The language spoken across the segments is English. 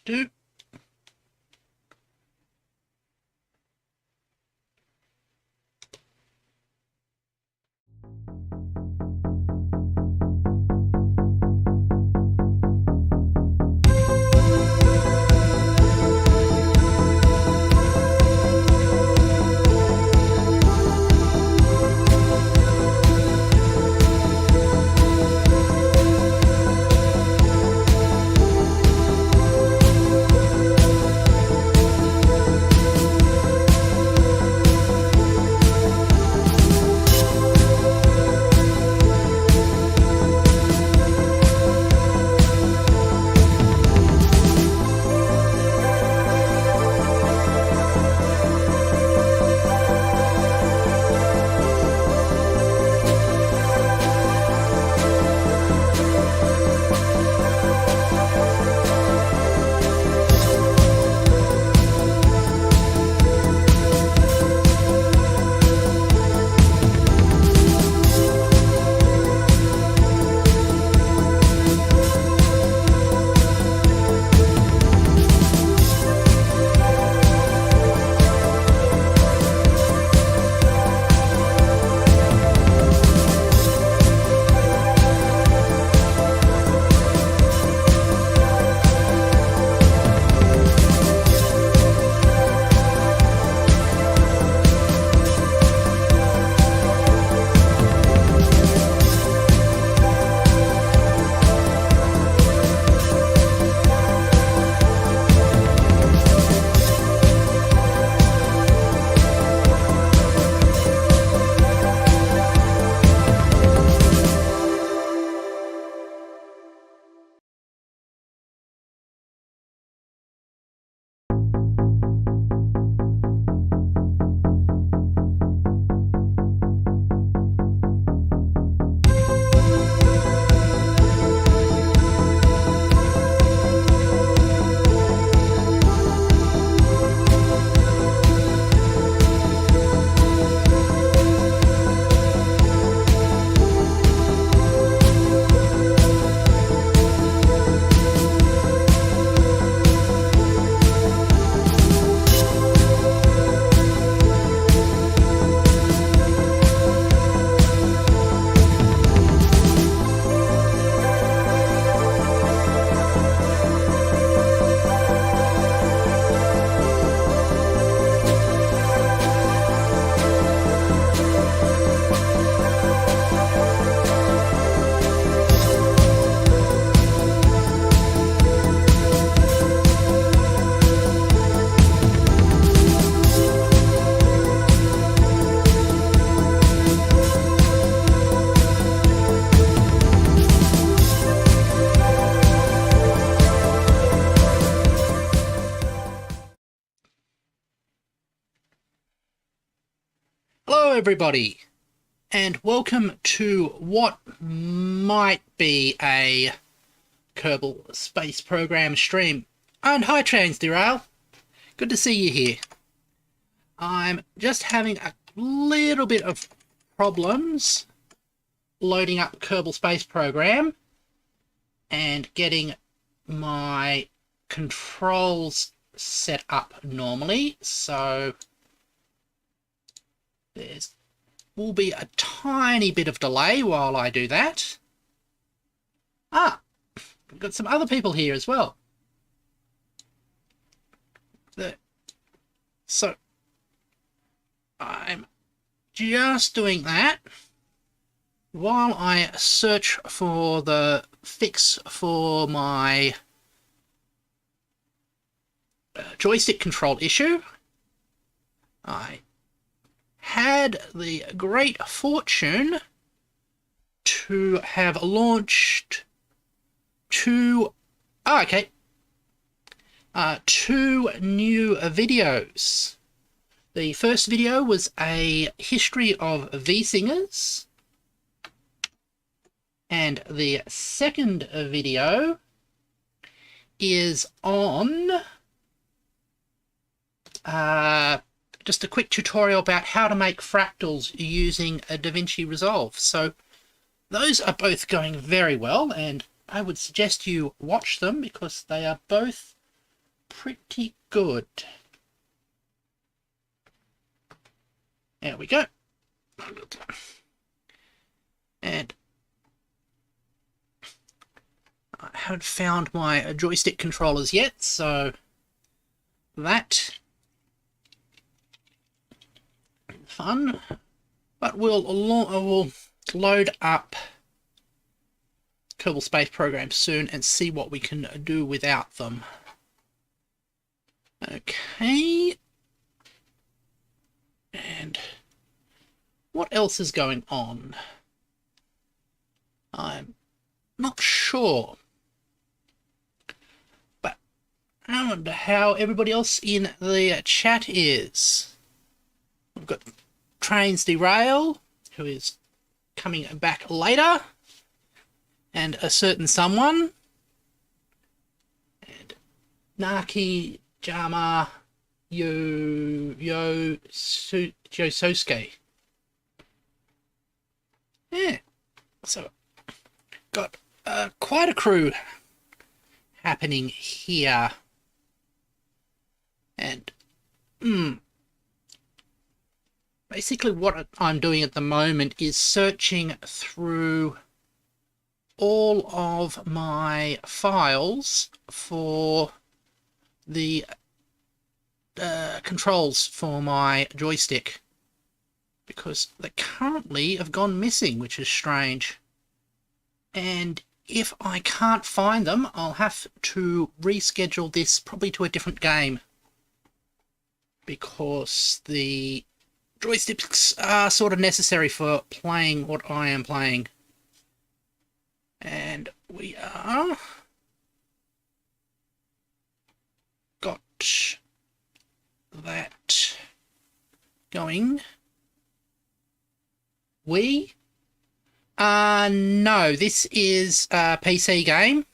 do. Hello everybody, and welcome to what might be a Kerbal Space Program stream. And hi Transderail, good to see you here. I'm just having a little bit of problems loading up Kerbal Space Program and getting my controls set up normally, so there will be a tiny bit of delay while I do that. We've got some other people here as well. So I'm just doing that while I search for the fix for my joystick control issue. I had the great fortune to have launched two new videos. The first video was a history of V-Singers, and the second video is on just a quick tutorial about how to make fractals using a DaVinci Resolve. So those are both going very well, and I would suggest you watch them because they are both pretty good. There we go. And I haven't found my joystick controllers yet, so that fun. But we'll load up Kerbal Space Program soon and see what we can do without them. Okay. And what else is going on? I'm not sure. But I wonder how everybody else in the chat is. We've got Trains Derail, who is coming back later, and a certain someone, and Naki Jama Yososuke. Yeah, so got quite a crew happening here, and basically what I'm doing at the moment is searching through all of my files for the controls for my joystick, because they currently have gone missing, which is strange. And if I can't find them, I'll have to reschedule this probably to a different game, because the joysticks are sort of necessary for playing what I am playing. And we are got that going. No, this is a PC game.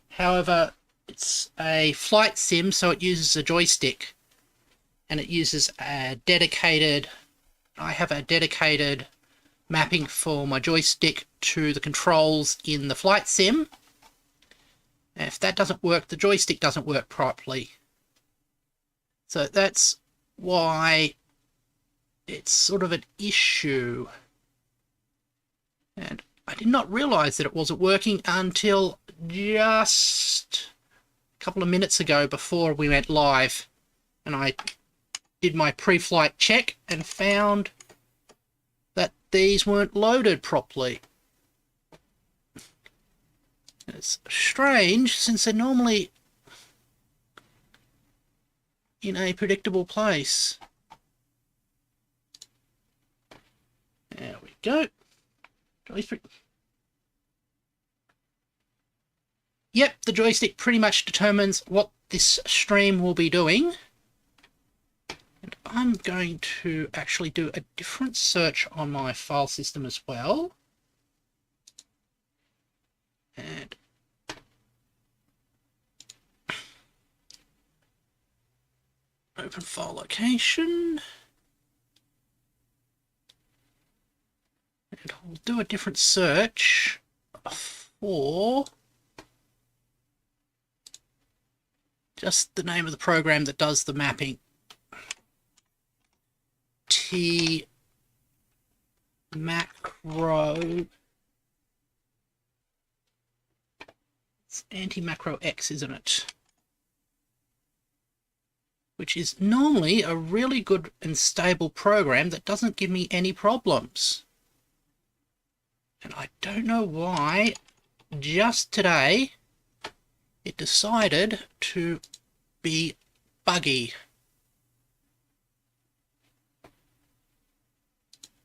However, it's a flight sim, so it uses a joystick. And it uses a dedicated... I have a dedicated mapping for my joystick to the controls in the flight sim. And if that doesn't work, the joystick doesn't work properly. So that's why it's sort of an issue. And I did not realise that it wasn't working until just a couple of minutes ago before we went live. And I did my pre-flight check and found that these weren't loaded properly. It's strange, since they're normally in a predictable place. There we go. Yep, the joystick pretty much determines what this stream will be doing. And I'm going to actually do a different search on my file system as well. And open file location. And I'll do a different search for just the name of the program that does the mapping. Macro. It's anti-macro X, isn't it? Which is normally a really good and stable program that doesn't give me any problems. And I don't know why just today it decided to be buggy.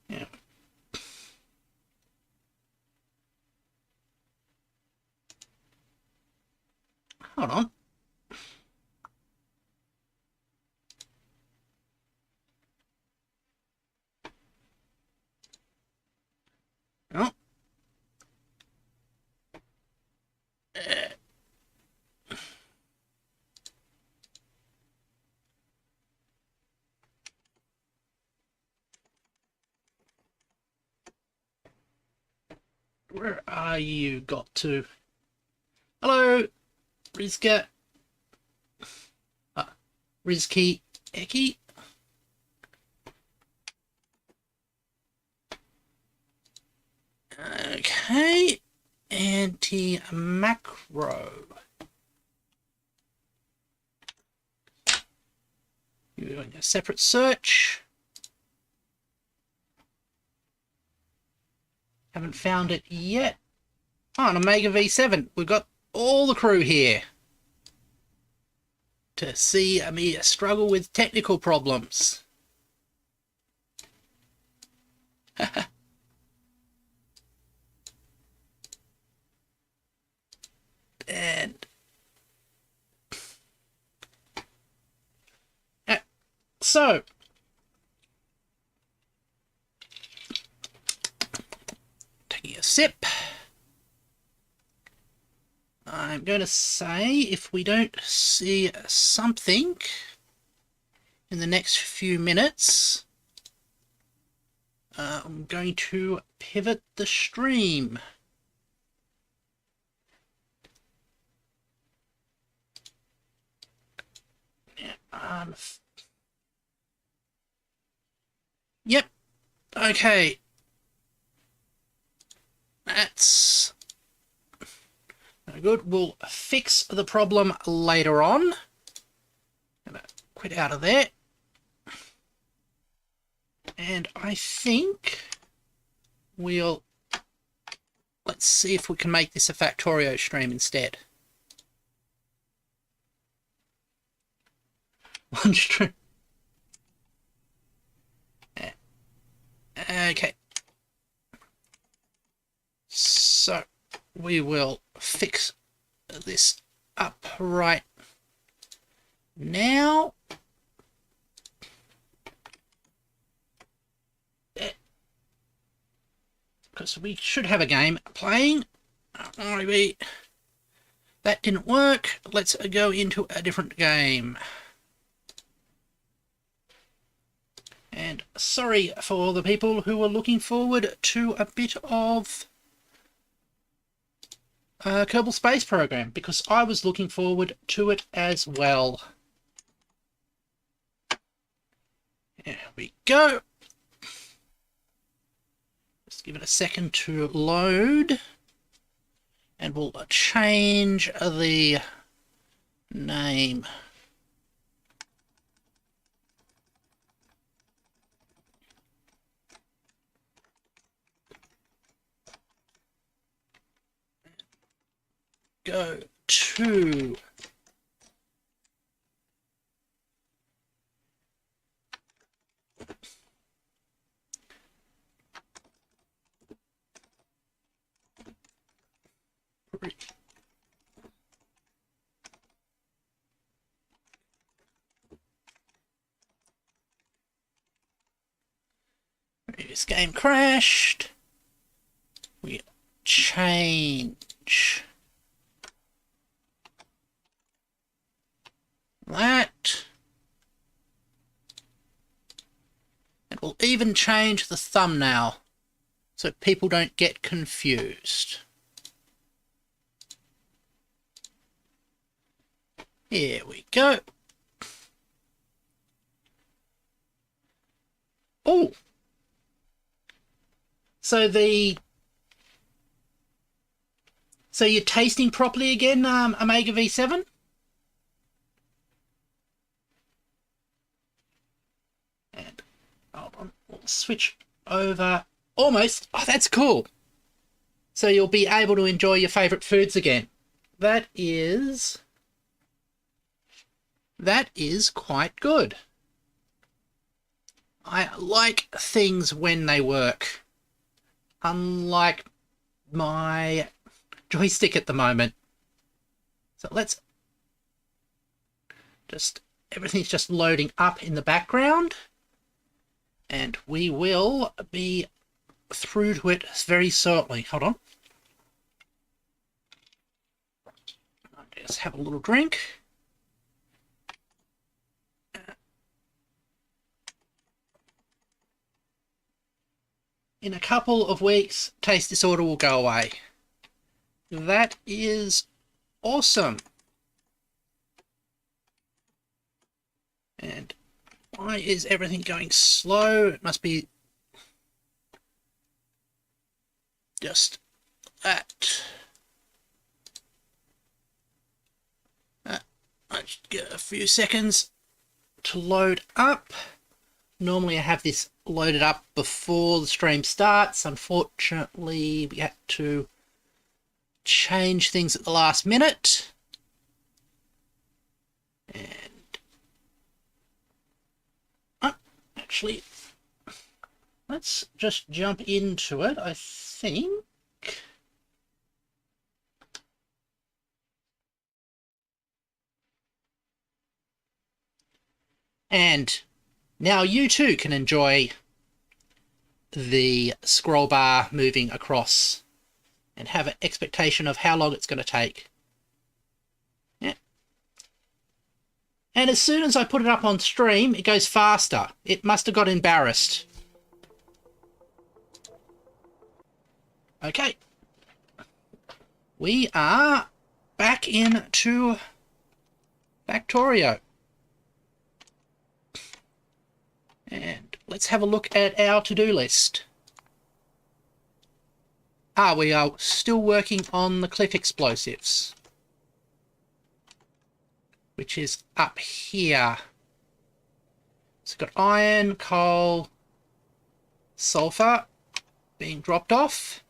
Yeah. Hold on. Oh. Where are you got to? Hello, Rizka. 𝕊𝔸ℕ𝔻. Okay, anti-macro. You're doing a separate search. Haven't found it yet. Oh, an Omega V7. We've got all the crew here to see me struggle with technical problems. And so taking a sip, I'm going to say if we don't see something in the next few minutes, I'm going to pivot the stream. Yep. Okay. That's no good. We'll fix the problem later on. Gonna quit out of there. And I think let's see if we can make this a Factorio stream instead. One stream. Okay. So we will fix this up right now. Because we should have a game playing. Maybe that didn't work. Let's go into a different game. And sorry for all the people who were looking forward to a bit of Kerbal Space Program, because I was looking forward to it as well. There we go. Just give it a second to load. And we'll change the name. Go to previous game crashed. We change that, and we'll even change the thumbnail so people don't get confused. Here we go. Oh, so you're tasting properly again, Omega V7? And hold on, we'll switch over. Almost. Oh, that's cool. So you'll be able to enjoy your favourite foods again. That is quite good. I like things when they work. Unlike my joystick at the moment. So let's everything's just loading up in the background, and we will be through to it very shortly. Hold on. I'll just have a little drink. In a couple of weeks, taste disorder will go away. That is awesome. And why is everything going slow? It must be just that. I should get a few seconds to load up. Normally I have this loaded up before the stream starts. Unfortunately, we had to change things at the last minute. And actually, let's just jump into it, I think. And now you too can enjoy the scroll bar moving across and have an expectation of how long it's going to take. Yeah. And as soon as I put it up on stream, it goes faster. It must have got embarrassed. Okay. We are back into Factorio. And let's have a look at our to-do list. We are still working on the cliff explosives, which is up here. So we've got iron, coal, sulfur being dropped off.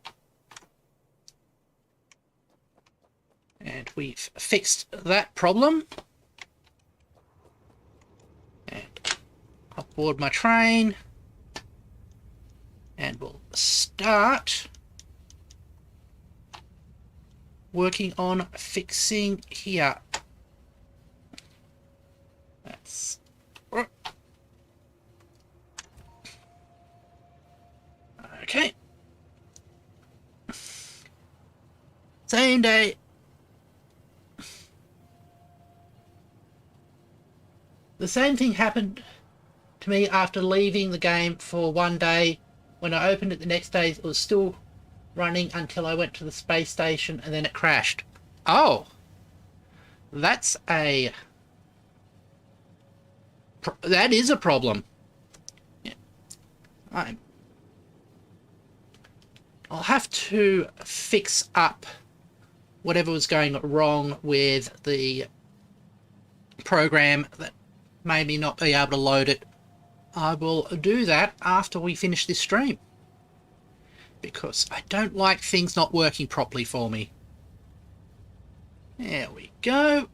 And we've fixed that problem. And I'll board my train. And we'll start working on fixing here. That's... Okay. Same day. The same thing happened to me after leaving the game for one day. When I opened it the next day, it was still running until I went to the space station and then it crashed. Oh, that's that is a problem. Yeah. I'll have to fix up whatever was going wrong with the program that made me not be able to load it. I will do that after we finish this stream, because I don't like things not working properly for me. There we go.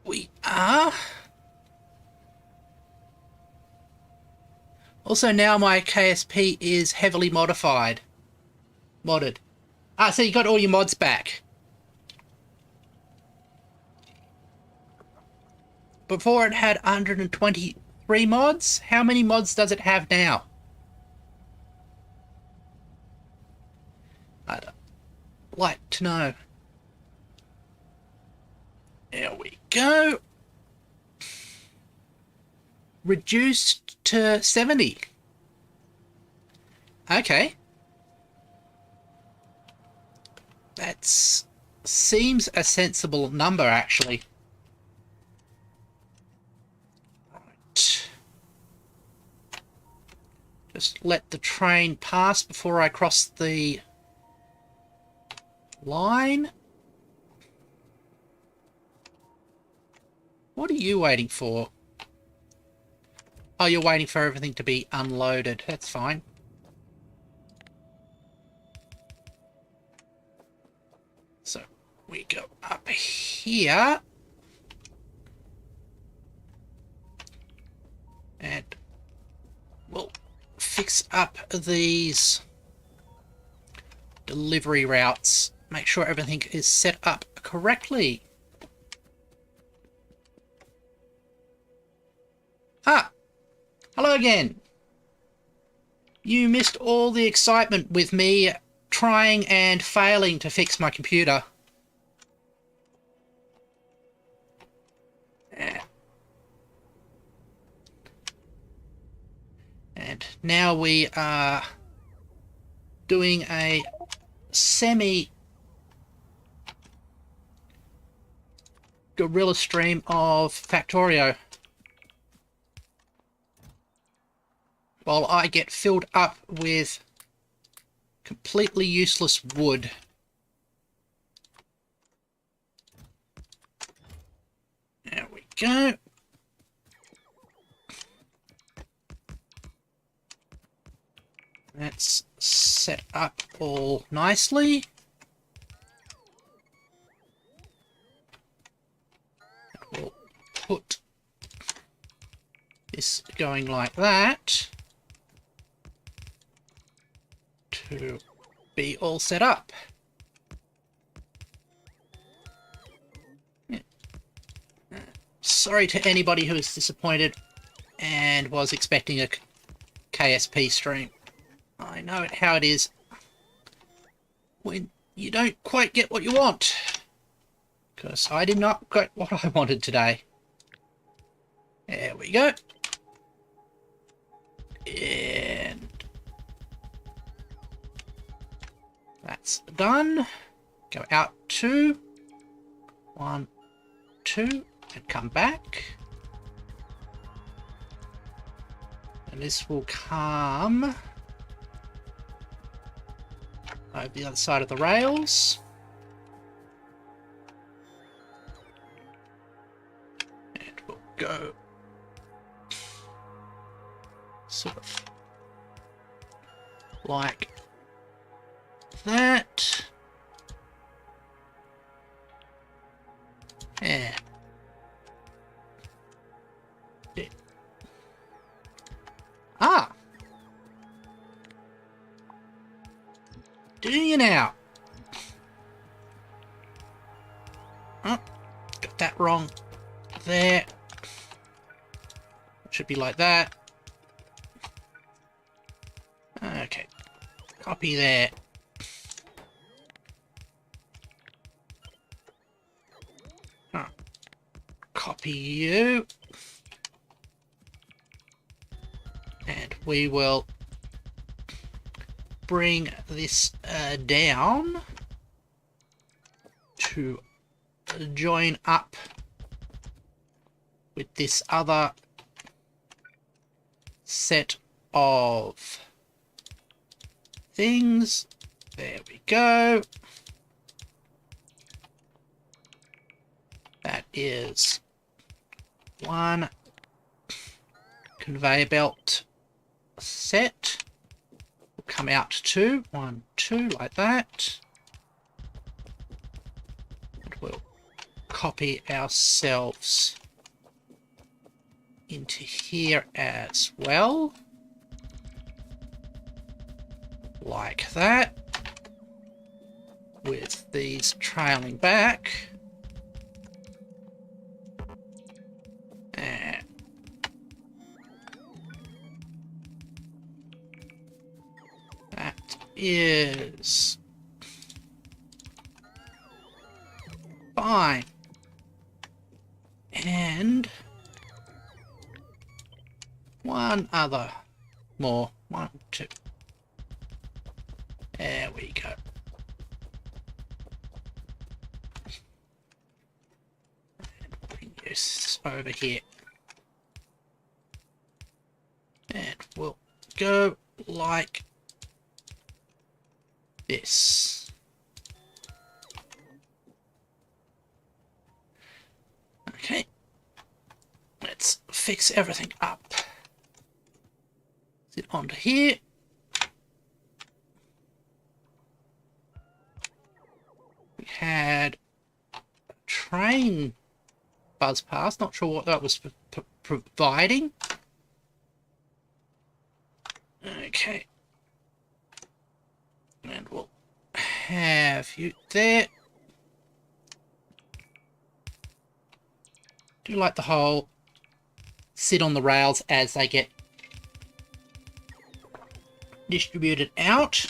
We are. Also, now my KSP is heavily modded. So you got all your mods back. Before it had 123 mods. How many mods does it have now? I'd like to know. There we go. Reduced to 70. Okay. That seems a sensible number, actually. Right. Just let the train pass before I cross the line. What are you waiting for? Oh, you're waiting for everything to be unloaded. That's fine. So we go up here. And we'll fix up these delivery routes. Make sure everything is set up correctly. Hello again. You missed all the excitement with me trying and failing to fix my computer. And now we are doing a semi guerrilla stream of Factorio, while I get filled up with completely useless wood. There we go. That's set up all nicely. We'll put this going like that to be all set up. Sorry to anybody who was disappointed and was expecting a KSP stream. I know how it is when you don't quite get what you want. Because I did not get what I wanted today. There we go. And that's done. Go out 2. 1, 2. And come back. And this will come over the other side of the rails. And we'll go sort of like that. Yeah. Ah! Do you now? Oh, got that wrong. There. Should be like that. Okay. Copy there. Oh. Copy you. And we will bring this down to join up with this other set of things. There we go. That is one conveyor belt set. Will come out 2, 1, 2, like that. And we'll copy ourselves into here as well. Like that. With these trailing back. And that is fine. And one other more. 1, 2. There we go. And bring this over here. And we'll go like this. Okay. Let's fix everything up. Sit onto here. We had a train buzz past. Not sure what that was providing. Okay. And we'll have you there. Do like the whole sit on the rails as they get distributed out.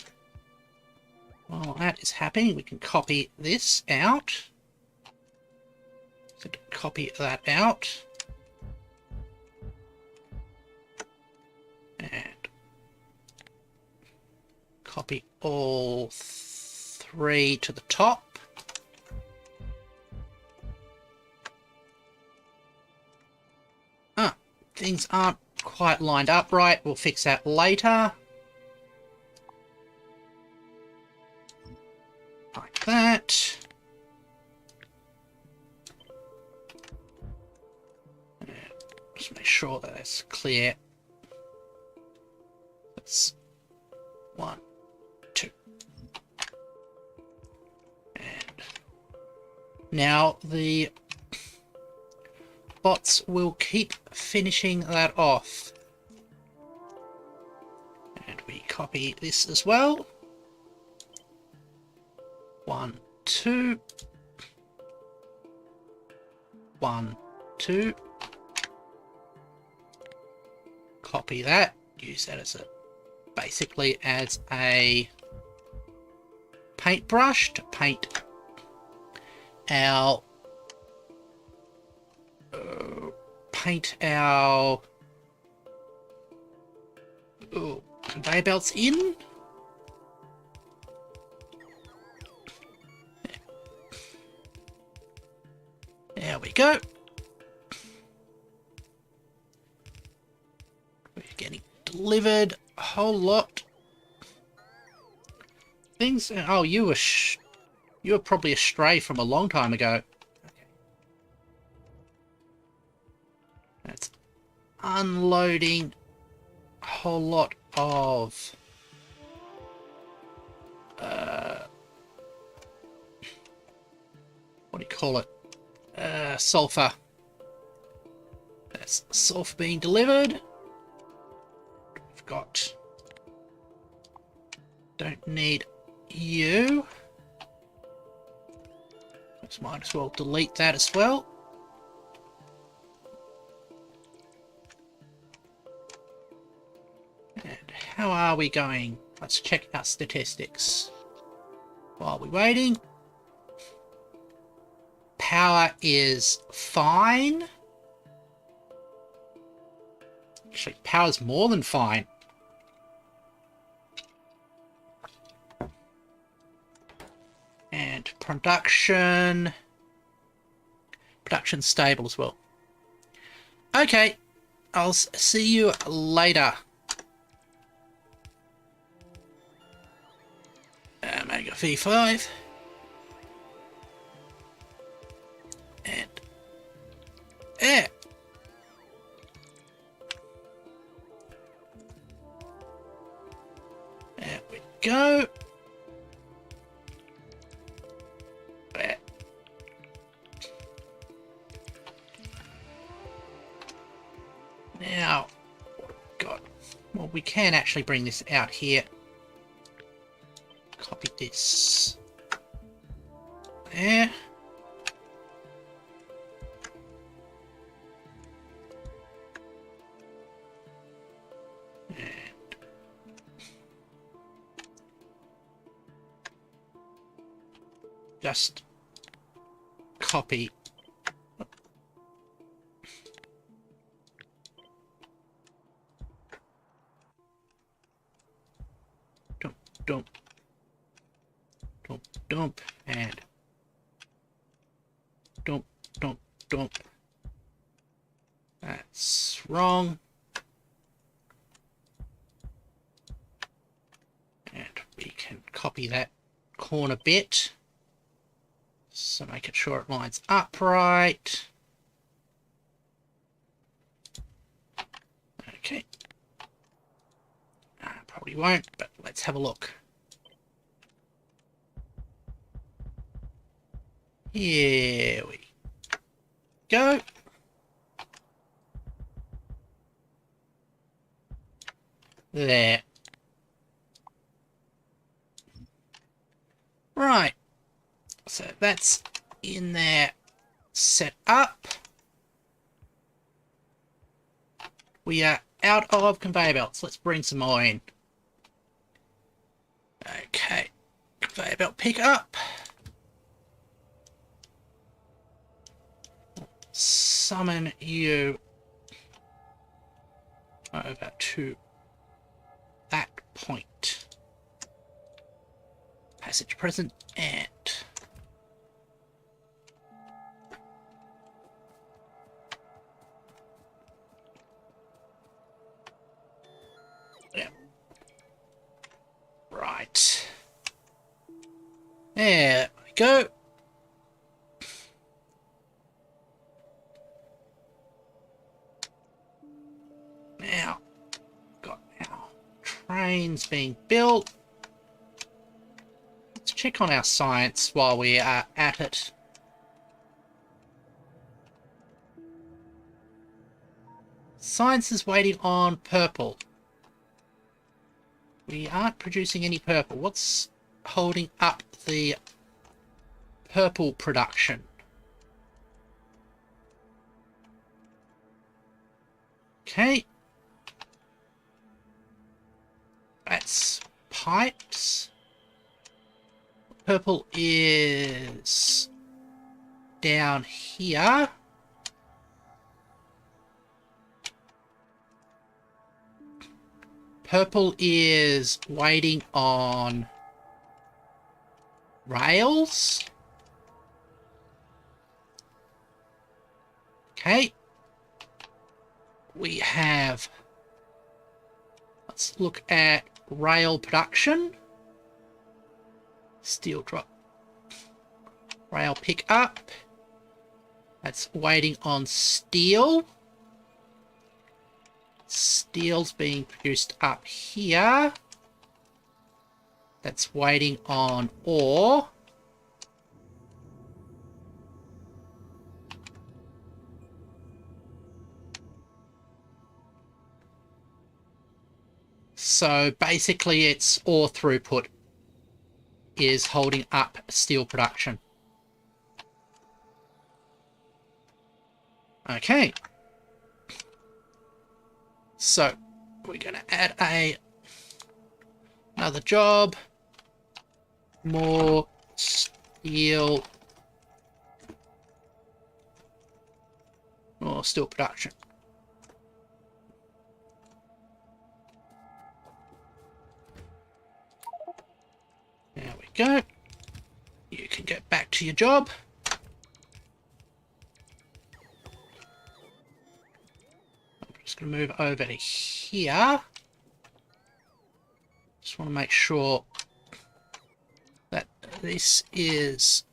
While that is happening, we can copy this out. So to copy that out. And copy all 3 to the top. things aren't quite lined up right. We'll fix that later. Like that. Just make sure that it's clear. That's 1, 2. And now the bots will keep finishing that off. And we copy this as well. 1, 2. 1, 2. Copy that. Use that as basically as a paintbrush to paint our conveyor belts in. There we go. We're getting delivered a whole lot. Things. Oh, you were probably astray from a long time ago. Okay. That's unloading a whole lot of what do you call it? Sulfur. That's sulfur being delivered. We've got. Don't need you. Just might as well delete that as well. And how are we going? Let's check our statistics. While we're waiting. Power is fine. Actually, power's more than fine. And production's stable as well. Okay, I'll see you later. Omega V5. And there. There we go. There. Now, God, well, we can actually bring this out here. Copy this. There. Just copy. Dump, dump, dump, dump, and dump, dump, dump. That's wrong. And we can copy that corner bit. So making sure it lines up right. Okay. Probably won't, but let's have a look. Here we go. There. Right. So that's in there, set up. We are out of conveyor belts. Let's bring some more in. Okay, conveyor belt pick up. Summon you over to that point. Passage present and There we go. Now, got our trains being built. Let's check on our science while we are at it. Science is waiting on purple. We aren't producing any purple. What's holding up the purple production? Okay. That's pipes. Purple is down here. Purple is waiting on rails. Okay. We have, let's look at rail production. Steel drop. Rail pick up. That's waiting on steel. Steel's being produced up here. That's waiting on ore. So basically it's ore throughput is holding up steel production. Okay. So we're going to add another job. More steel. More steel production. There we go. You can get back to your job. I'm just going to move over to here. Just want to make sure that this is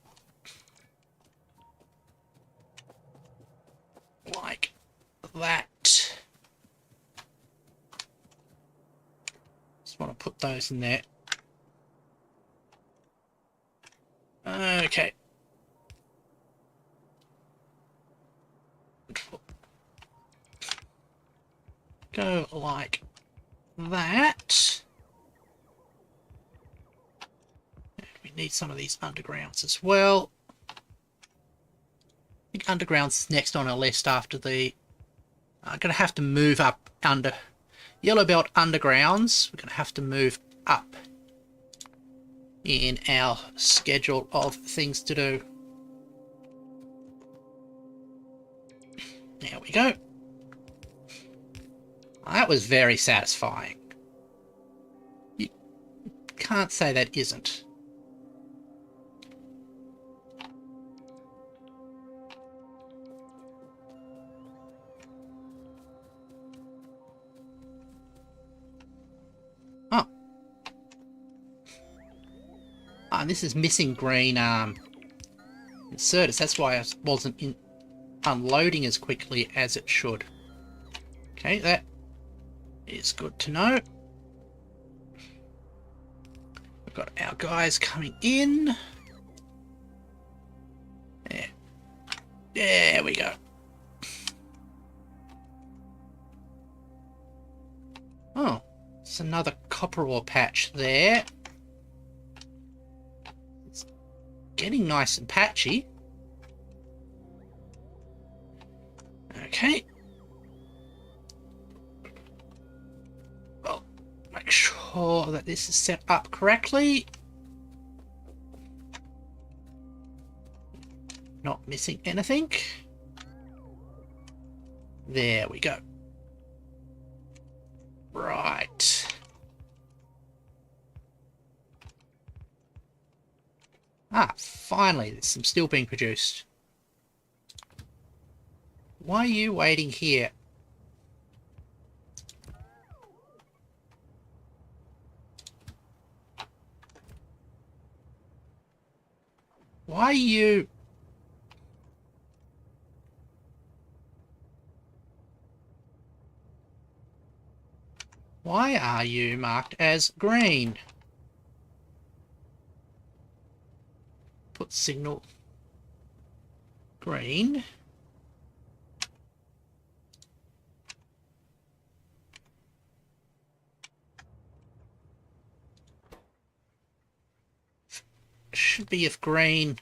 like that. Just want to put those in there. Okay. Go like that. And we need some of these undergrounds as well. I think underground's next on our list after the... I'm going to have to move up under... Yellow belt undergrounds. We're going to have to move up in our schedule of things to do. There we go. That was very satisfying. You can't say that isn't. Oh. Ah, this is missing green inserters. That's why I wasn't unloading as quickly as it should. Okay, that is good to know. We've got our guys coming in. There. There we go. Oh, it's another copper ore patch there. It's getting nice and patchy. Okay. Well, make sure that this is set up correctly. Not missing anything. There we go. Right. Ah, finally, there's some steel being produced. Why are you waiting here? Why are you... Why are you marked as green? Put signal green. Should be if green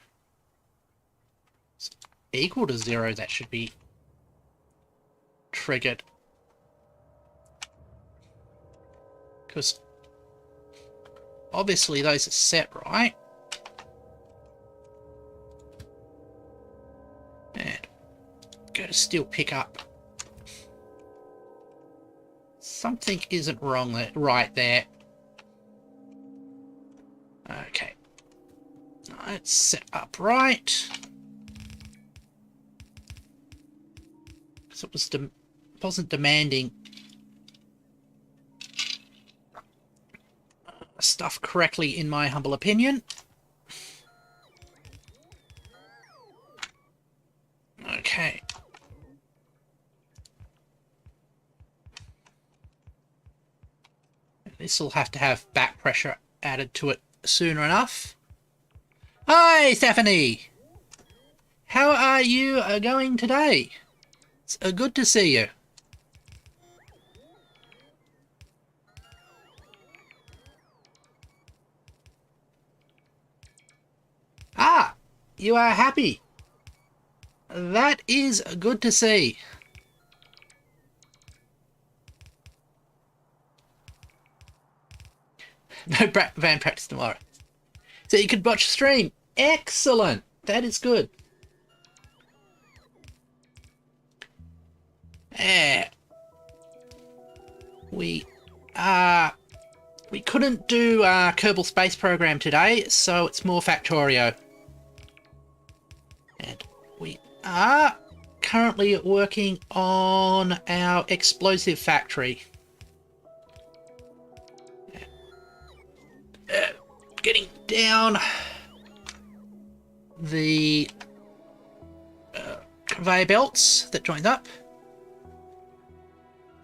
is equal to 0, that should be triggered. Because obviously those are set, right? And gotta still pick up. Something isn't wrong there, right there. Okay. Let's set up right. So it wasn't demanding stuff correctly, in my humble opinion. Okay. This will have to have back pressure added to it sooner enough. Hi, Stephanie! How are you going today? It's good to see you. Ah, you are happy. That is good to see. No band practice tomorrow. So you could watch stream. Excellent. That is good. We couldn't do Kerbal Space Program today, so it's more Factorio. And we are currently working on our explosive factory. Getting down the conveyor belts that joined up.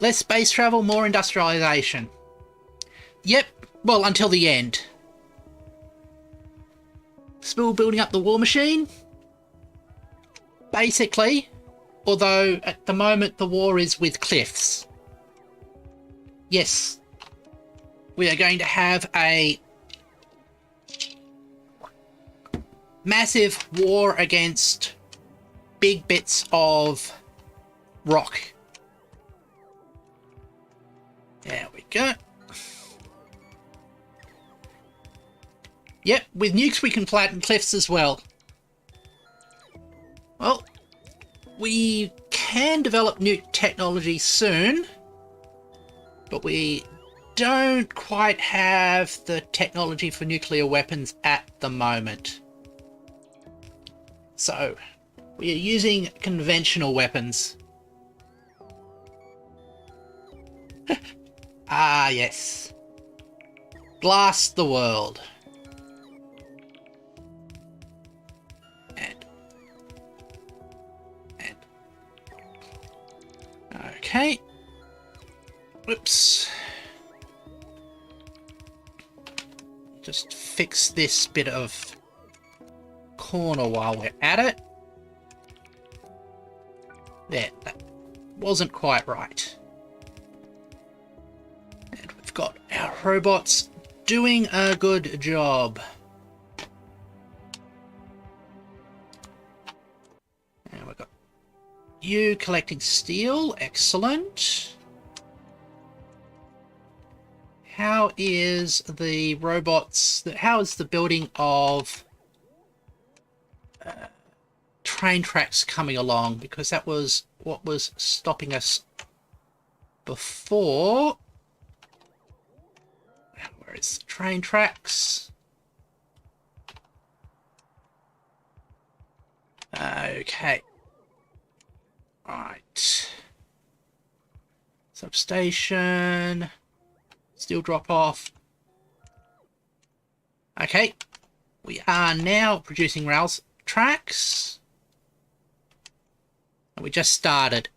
Less space travel, more industrialization. Yep, well, until the end. Still building up the war machine. Basically, although at the moment the war is with cliffs. Yes, we are going to have a massive war against big bits of rock. There we go. Yep, with nukes we can flatten cliffs as well. Well, we can develop nuke technology soon, but we don't quite have the technology for nuclear weapons at the moment. So, we are using conventional weapons. Ah, yes. Blast the world. And. Okay. Whoops. Just fix this bit of corner while we're at it. There, that wasn't quite right. And we've got our robots doing a good job. And we've got you collecting steel, excellent. How is the robots, how is the building of train tracks coming along? Because that was what was stopping us before. Where is train tracks? Okay. Right. Substation. Steel drop off. Okay. We are now producing rail tracks. And we just started.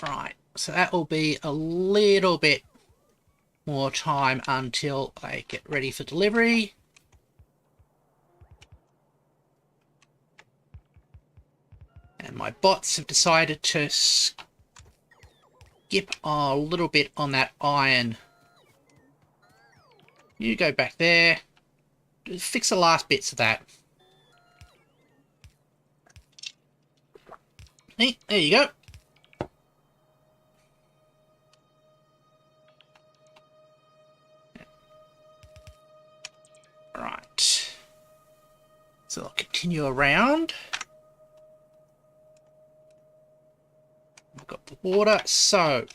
Right, so that will be a little bit more time until they get ready for delivery. And my bots have decided to skip a little bit on that iron. You go back there. Fix the last bits of that. There you go. Right. So I'll continue around. I've got the water, so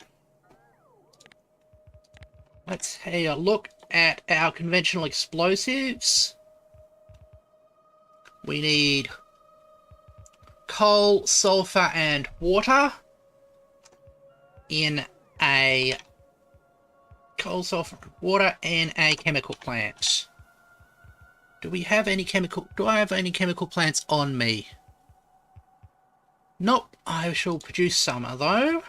let's have a look at our conventional explosives. We need coal, sulfur, and water in a chemical plant. Do I have any chemical plants on me? Nope. I shall produce some, though.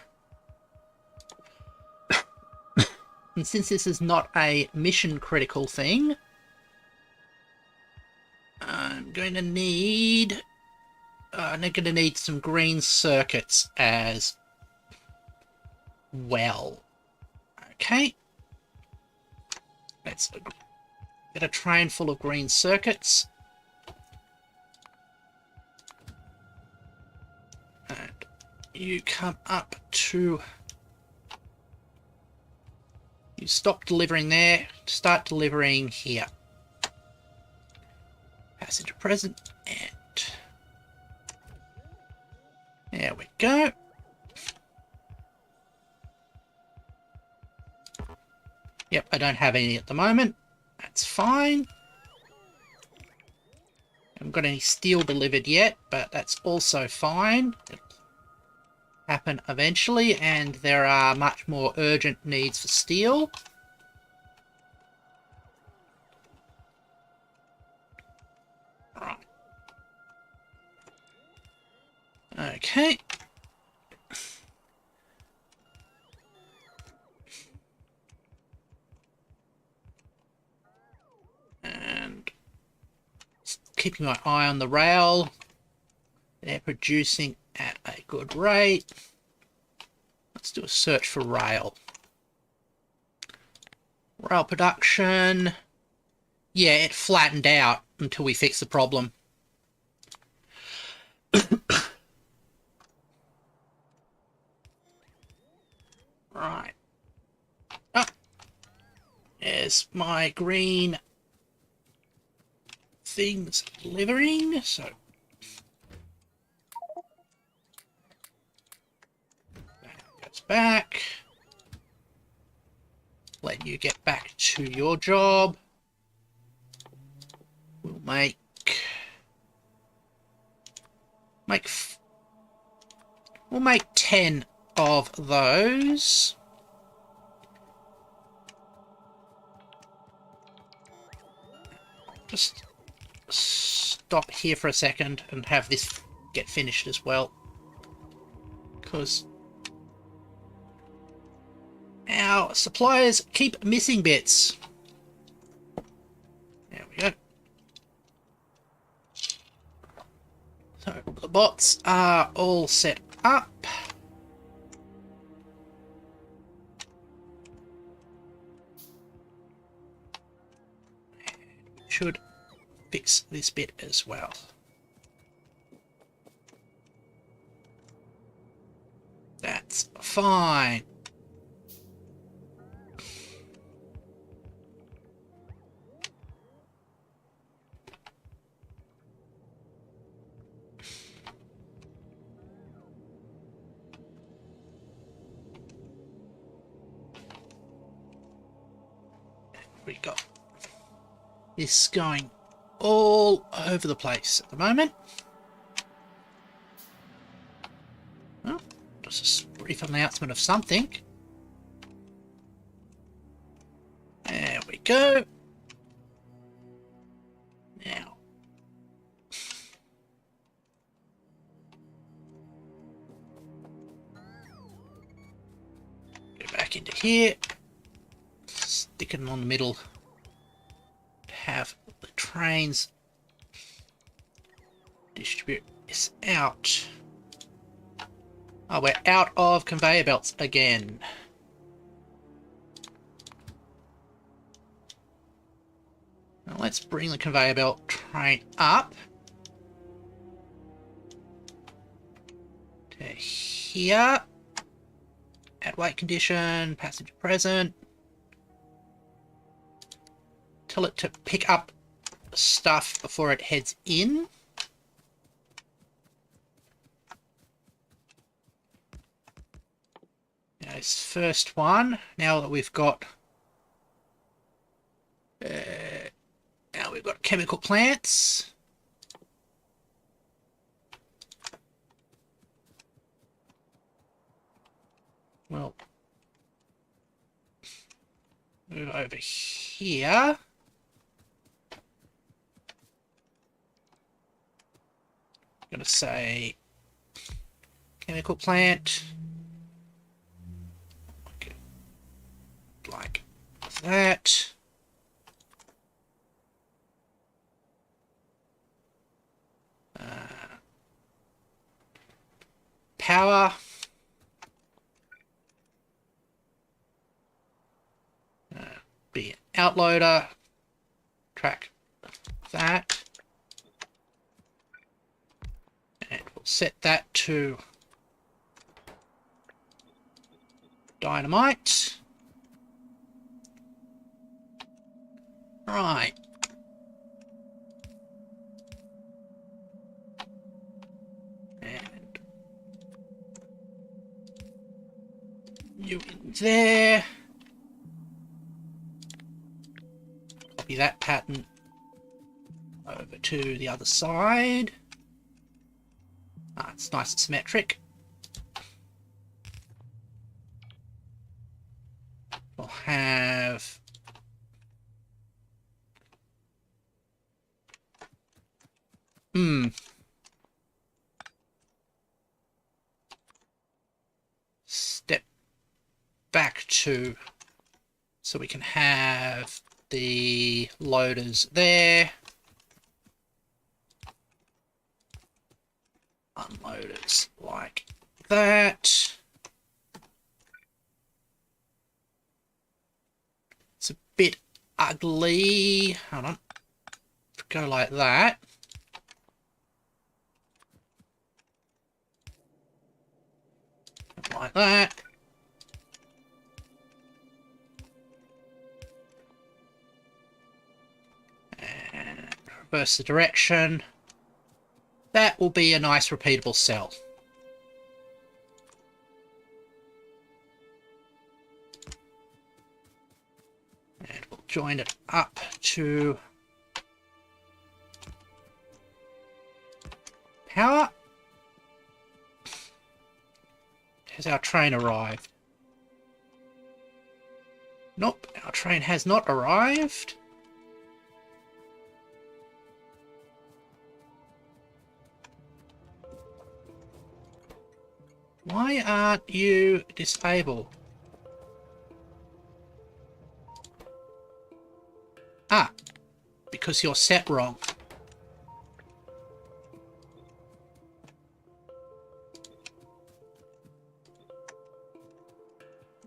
And since this is not a mission critical thing, I'm going to need some green circuits as well. Okay. Let's get a train full of green circuits. And you come up to... You stop delivering there, start delivering here. Passenger present, and there we go. Yep, I don't have any at the moment. That's fine. I haven't got any steel delivered yet, but that's also fine. It'll happen eventually, and there are much more urgent needs for steel. Right. Okay. And keeping my eye on the rail. They're producing at a good rate. Let's do a search for rail. Rail production. Yeah, it flattened out until we fix the problem. Right. Oh. There's my green things delivering, so that goes back. Let you get back to your job. We'll make 10 of those. Just stop here for a second and have this get finished as well, because our suppliers keep missing bits. There we go. So the bots are all set up. Should fix this bit as well. That's fine. We got this going all over the place at the moment. Well, just a brief announcement of something. There we go. back into here. Stick it on the middle. Have the trains distribute this out. Oh, we're out of conveyor belts again. Now let's bring the conveyor belt train up to here. Add weight condition, passenger present. Tell it to pick up stuff before it heads in. Now this first one, now that we've got chemical plants. Well, move over here. I'm going to say chemical plant. Like that. Power. Be an outloader. Track that. And we'll set that to dynamite. Right. And you in there. Copy that pattern over to the other side. Ah, it's nice and symmetric. We'll have step back to, so we can have the loaders there, unloaders like that. It's a bit ugly. Hold on. Go like that. Like that. And reverse the direction. That will be a nice repeatable cell. And we'll join it up to power. Has our train arrived? Nope, our train has not arrived. Why aren't you disabled? Ah, because you're set wrong.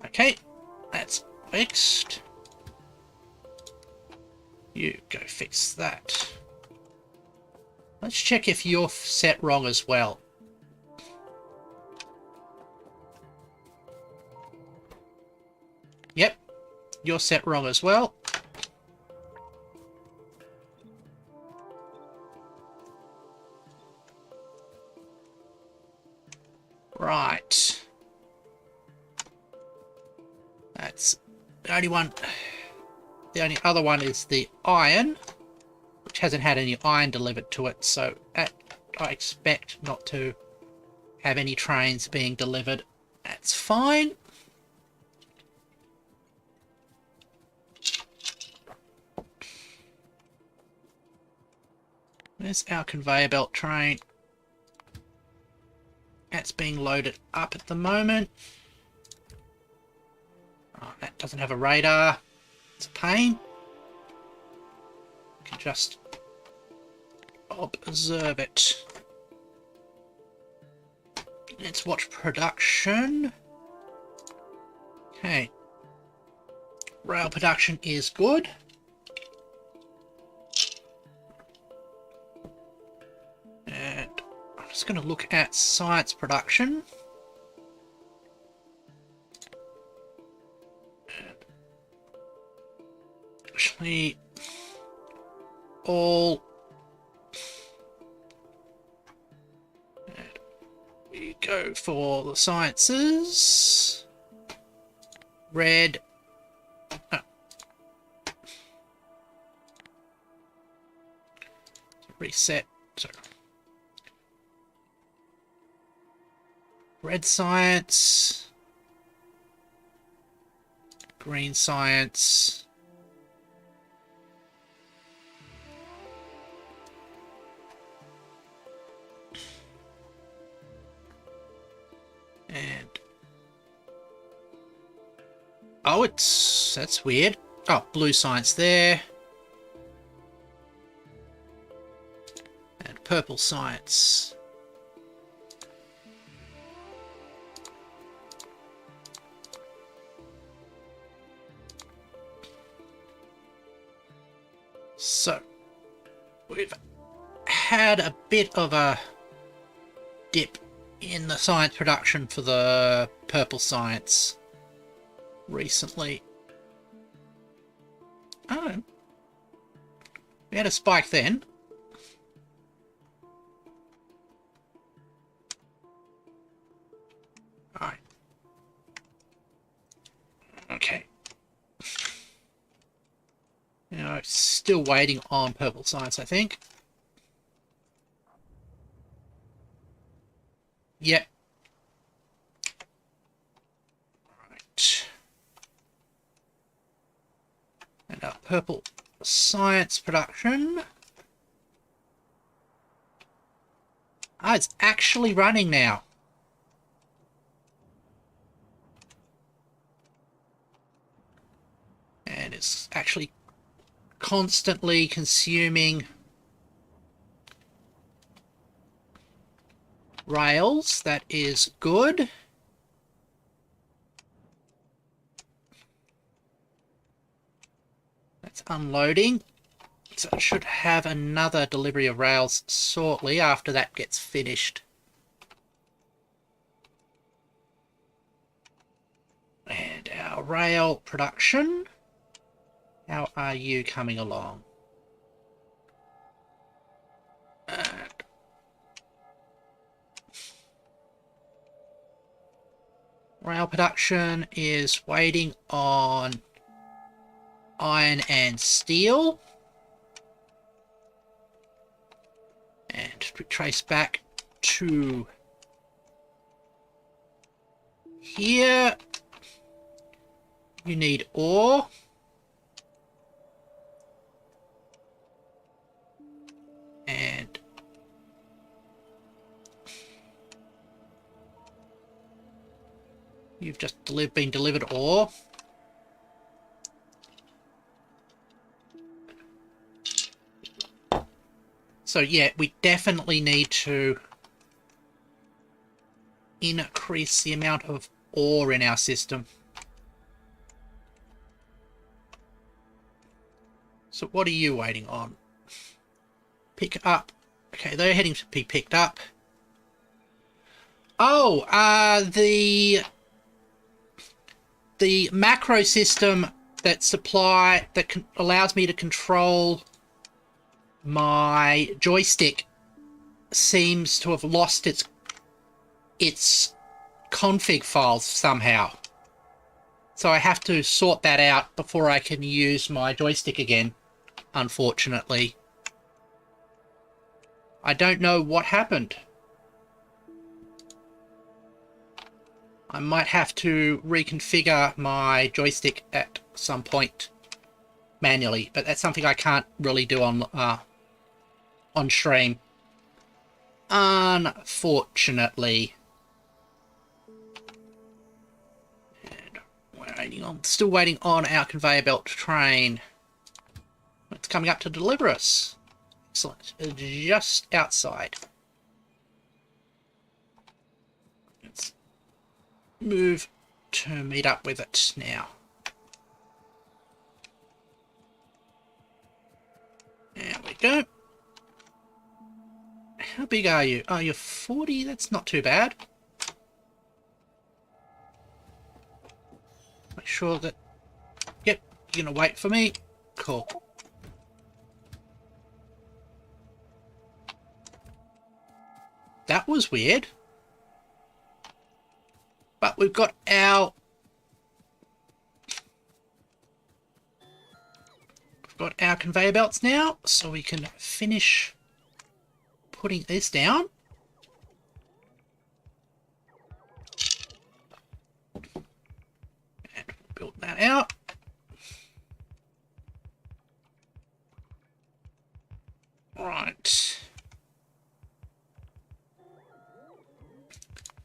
Okay, that's fixed. You go fix that. Let's check if you're set wrong as well. Yep, you're set wrong as well. Right. That's the only one. The only other one is the iron, which hasn't had any iron delivered to it, so I expect not to have any trains being delivered. That's fine. There's our conveyor belt train. That's being loaded up at the moment. doesn't have a radar. It's a pain. You can just observe it. Let's watch production. Okay. Rail production is good. And I'm just going to look at science production. Actually, all... And we go for the sciences. Red. Oh. Reset. So, red science. Green science. And oh, that's weird. Oh, blue science there. And purple science. So, we've had a bit of a dip in the science production for the purple science recently. Oh, we had a spike then. Alright. Okay. Now, still waiting on purple science, I think. Yep. Right. And our purple science production. Ah, it's actually running now. And it's actually constantly consuming rails. That is good. That's unloading. So it should have another delivery of rails shortly after that gets finished. And our rail production. How are you coming along? Rail production is waiting on iron and steel. And we trace back to here. You need ore. And you've just been delivered ore. So yeah, we definitely need to increase the amount of ore in our system. So what are you waiting on? Pick up. Okay, they're heading to be picked up. Oh, the macro system that allows me to control my joystick seems to have lost its config files somehow. So I have to sort that out before I can use my joystick again, unfortunately. I don't know what happened. I might have to reconfigure my joystick at some point manually, but that's something I can't really do on stream, unfortunately. And where are Still waiting on our conveyor belt train. It's coming up to deliver us. Excellent. Just outside. Let's move to meet up with it now. There we go. How big are you? Oh, you're 40? That's not too bad. Make sure that... Yep, you're going to wait for me. Cool. That was weird. But we've got our... conveyor belts now, so we can finish putting this down. And build that out. Right.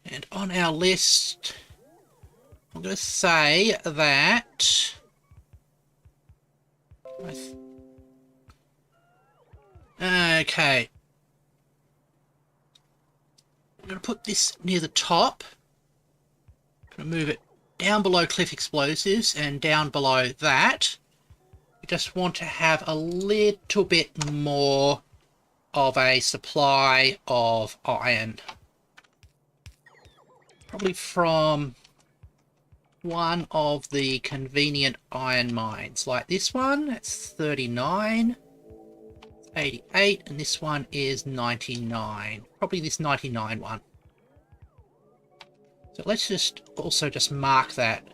And on our list, I'm going to say that... Okay. I'm going to put this near the top. I'm going to move it down below cliff explosives and down below that. We just want to have a little bit more of a supply of iron. Probably from one of the convenient iron mines, like this one. That's 39, 88, and this one is 99. Probably this 99 one. So let's just also just mark that.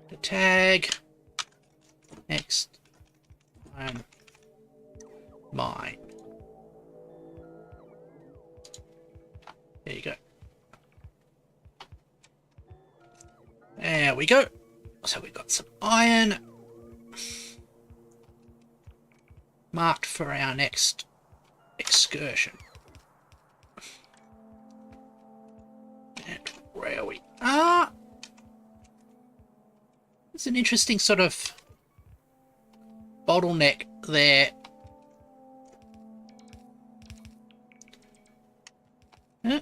The tag. Next iron mine. There you go. There we go. So we've got some iron marked for our next excursion. And where we are, it's an interesting sort of bottleneck there. Yeah.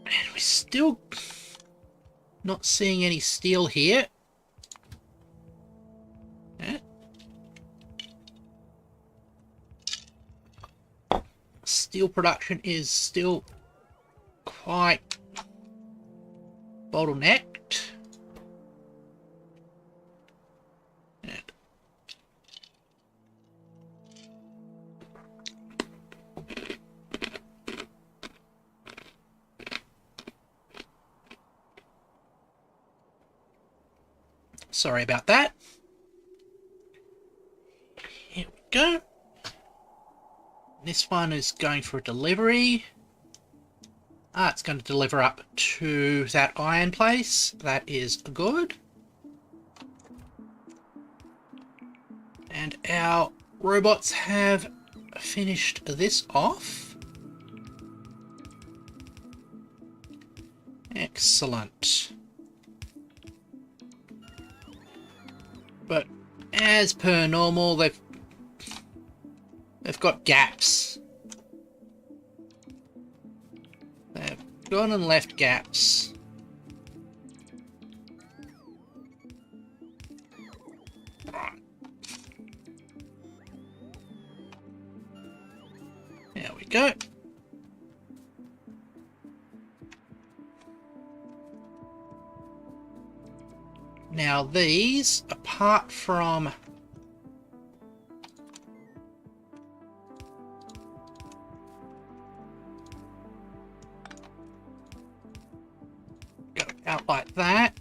And we're still not seeing any steel here. Yeah. Steel production is still quite bottlenecked. And sorry about that. Here we go. This one is going for a delivery. It's going to deliver up to that iron place. That is good. And our robots have finished this off. Excellent. But as per normal, they've got gaps. They've gone and left gaps. Right. There we go. Now these, apart from go out like that.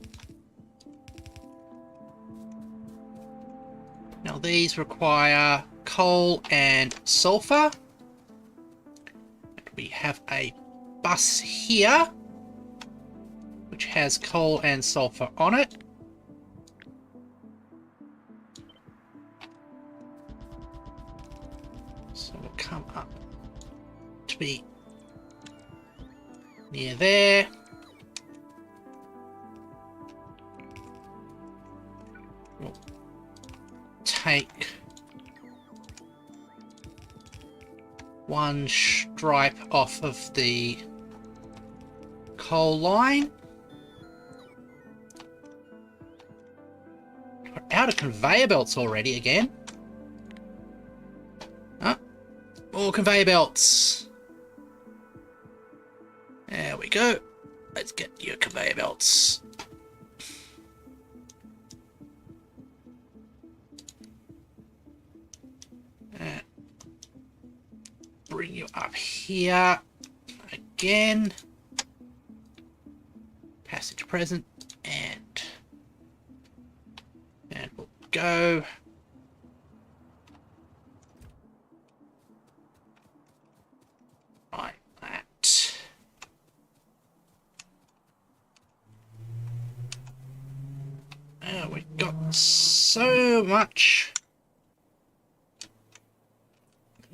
Now these require coal and sulfur. We have a bus here which has coal and sulfur on it. So we'll come up to be near there. We'll take one stripe off of the coal line. We're out of conveyor belts already again. More conveyor belts. There we go. Let's get your conveyor belts. Bring you up here again. Passage present, and we'll go. Like that. We've got so much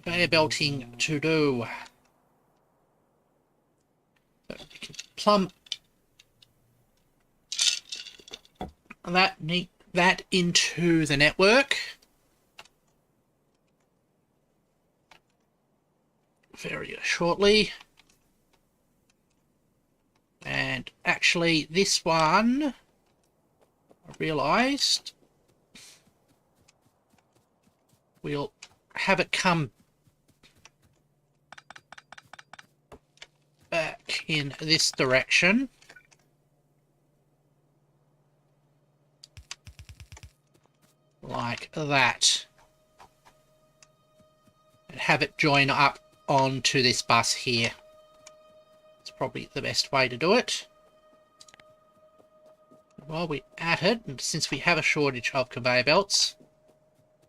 conveyor belting to do. So we can plumb that into the network very shortly. And actually this one, I realised we'll have it come back in this direction. Like that. And have it join up onto this bus here. It's probably the best way to do it. While we're at it, and since we have a shortage of conveyor belts,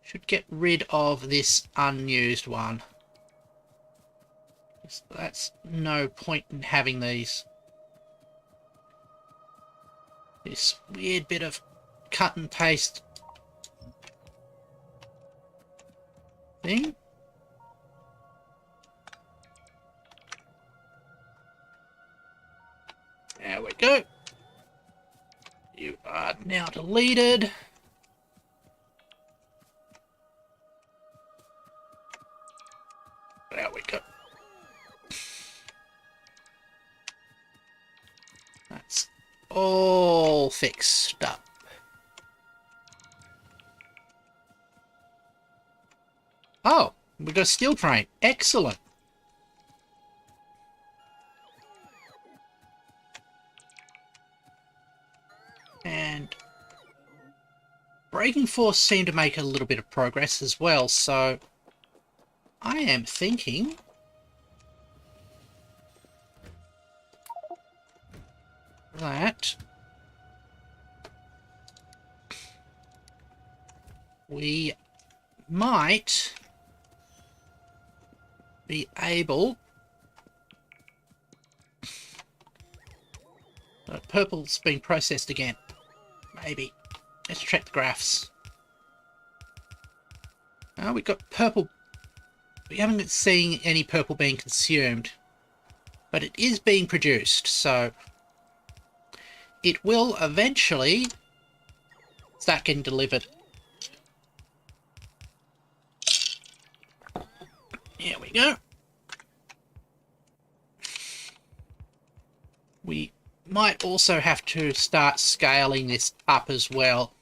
should get rid of this unused one. That's no point in having these. This weird bit of cut and paste thing. There we go. You are now deleted. There we go. That's all fixed up. Oh, we got a steel frame. Excellent. And braking force seemed to make a little bit of progress as well, so I am thinking that we might be able... Purple's been processed again. Maybe. Let's check the graphs. We've got purple. We haven't seen any purple being consumed. But it is being produced, so it will eventually start getting delivered. Here we go. We might also have to start scaling this up as well.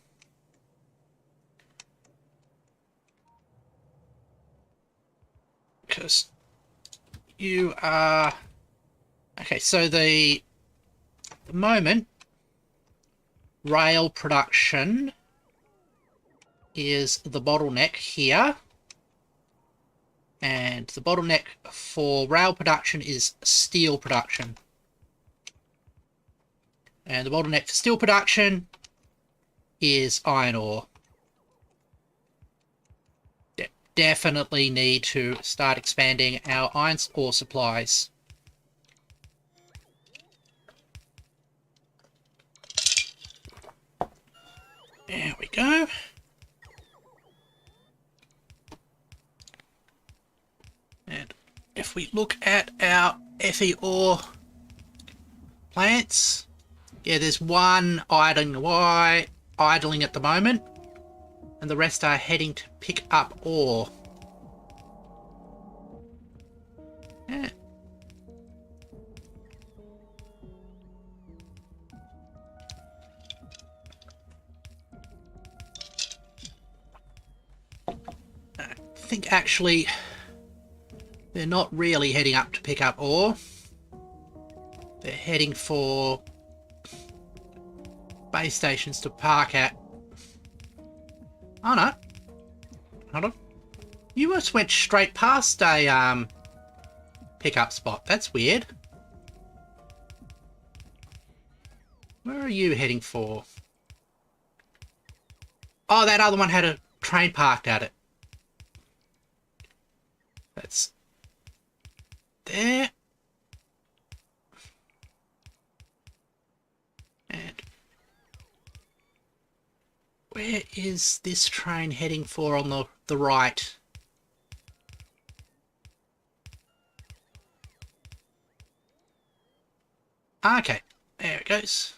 Because you are... Okay, so the moment rail production is the bottleneck here. And the bottleneck for rail production is steel production. And the bottleneck for steel production is iron ore. Definitely need to start expanding our iron ore supplies. There we go. And if we look at our Fe ore plants. Yeah, there's one idling at the moment, and the rest are heading to pick up ore. Yeah. I think actually they're not really heading up to pick up ore. They're heading for base stations to park at. Oh no. Hold on. You just went straight past a pickup spot. That's weird. Where are you heading for? Oh, that other one had a train parked at it. That's there. And where is this train heading for on the right? Okay, there it goes.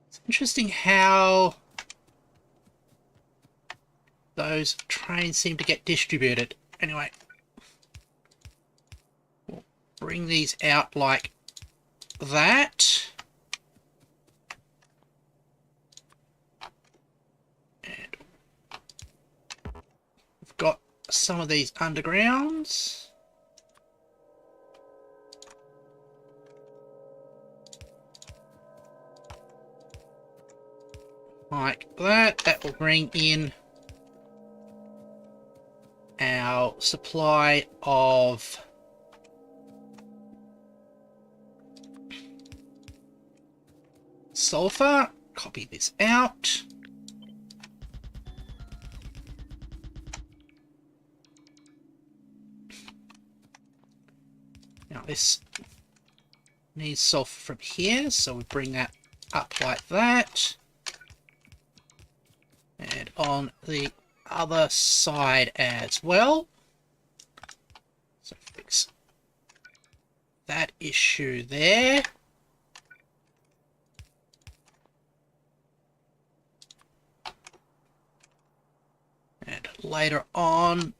It's interesting how those trains seem to get distributed. Anyway, we'll bring these out like that. And we've got some of these undergrounds. Like that. That will bring in our supply of sulfur. Copy this out. Now this needs sulfur from here, so we bring that up like that. And on the other side as well. So fix that issue there. And later on,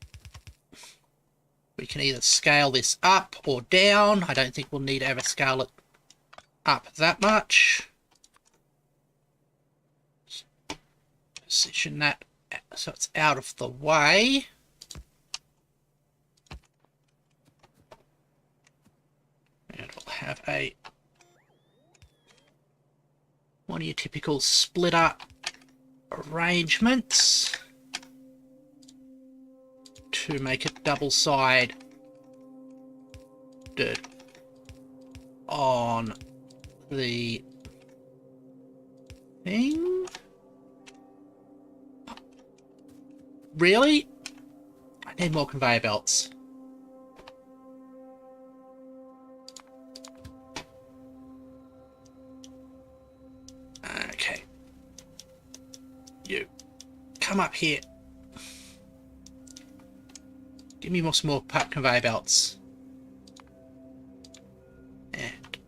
we can either scale this up or down. I don't think we'll need to ever scale it up that much. Position that so it's out of the way. And we'll have one of your typical splitter arrangements to make it double-sided on the thing. Really? I need more conveyor belts. Okay. You. Come up here. Give me some more conveyor belts. And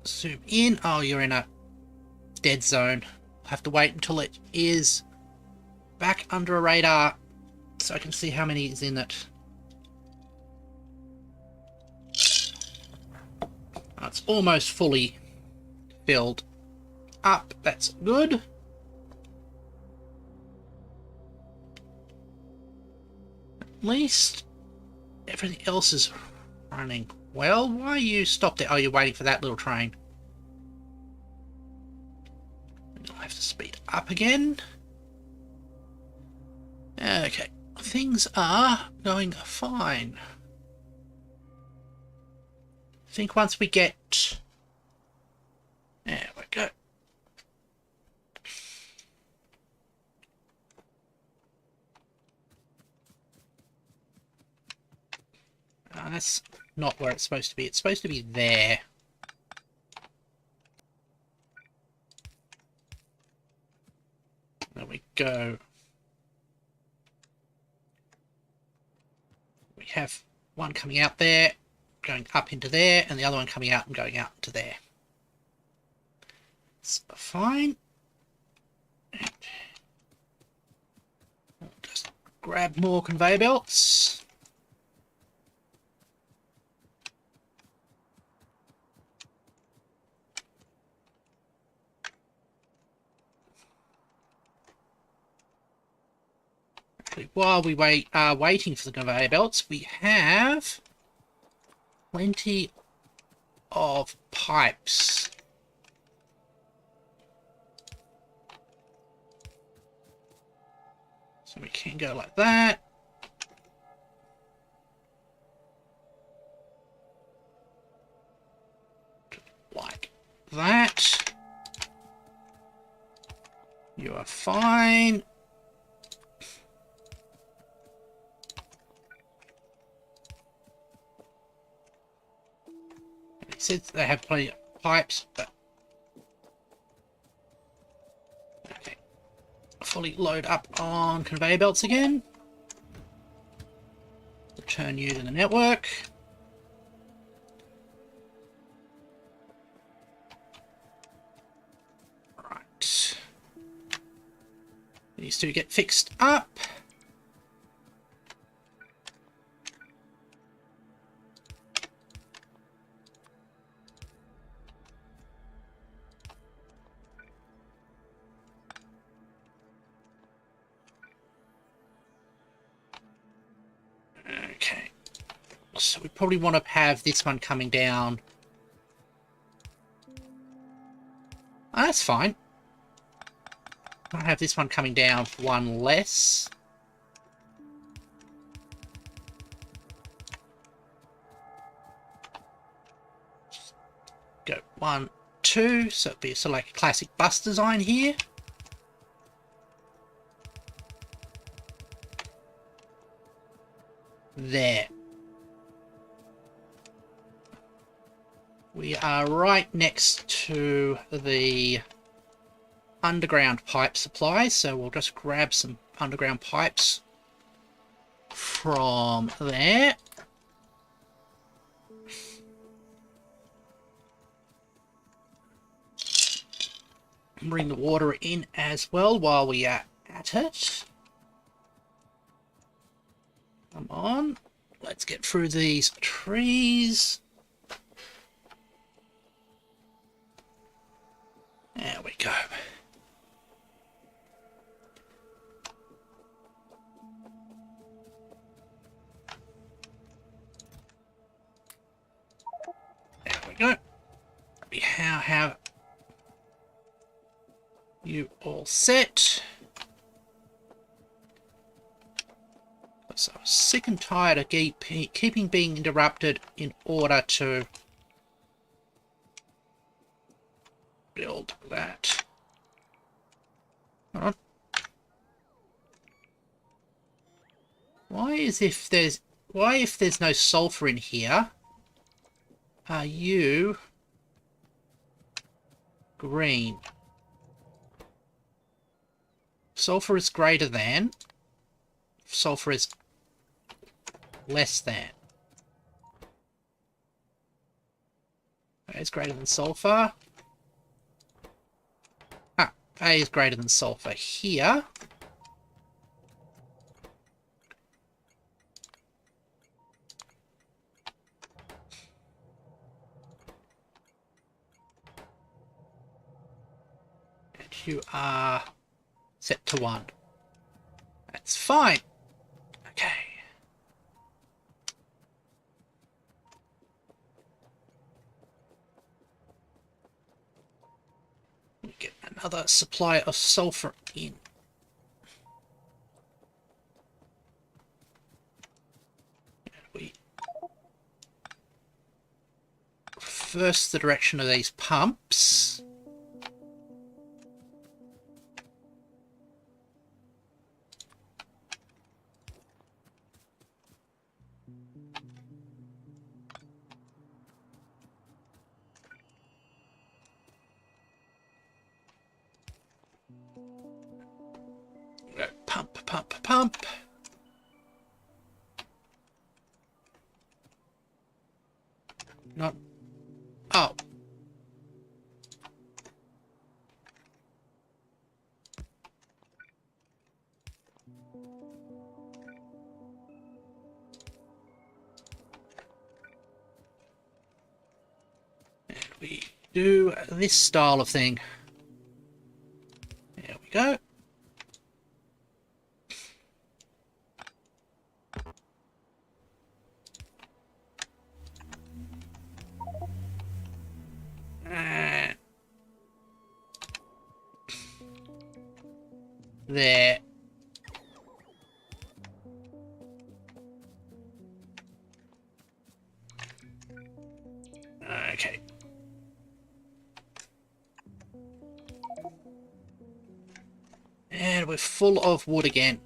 zoom in. Oh, you're in a dead zone. I'll have to wait until it is back under a radar so I can see how many is in it. Oh, it's almost fully filled up. That's good. At least everything else is running well. Why are you stopped there? Oh, you're waiting for that little train. I'll have to speed up again. Okay, things are going fine. I think once we get... There we go. That's not where it's supposed to be. It's supposed to be there. There we go. We have one coming out there, going up into there, and the other one coming out and going out into there. It's fine. And we'll just grab more conveyor belts. While we are waiting for the conveyor belts, we have plenty of pipes. So we can go like that. Like that. You are fine. It says they have plenty of pipes, but okay. Fully load up on conveyor belts again. Return you to the network. Right. These two get fixed up. Okay, so we probably want to have this one coming down. Oh, that's fine. I'll have this one coming down for one less. Just go 1, 2, so it'll be sort of like a classic bus design here. There. We are right next to the underground pipe supply, so we'll just grab some underground pipes from there. Bring the water in as well while we are at it. Come on, let's get through these trees. There we go. There we go. We now have you all set. So I'm sick and tired of keeping being interrupted in order to build that. Hold on. Why if there's no sulfur in here, are you green? Sulfur is greater than. Sulfur is less than. A is greater than sulfur. Ah, A is greater than sulfur here. And you are set to 1. That's fine. Okay. We get another supply of sulfur in. And we reverse the direction of these pumps. pump, pump. Not... Oh. And we do this style of thing. There we go. There. Okay. And we're full of wood again.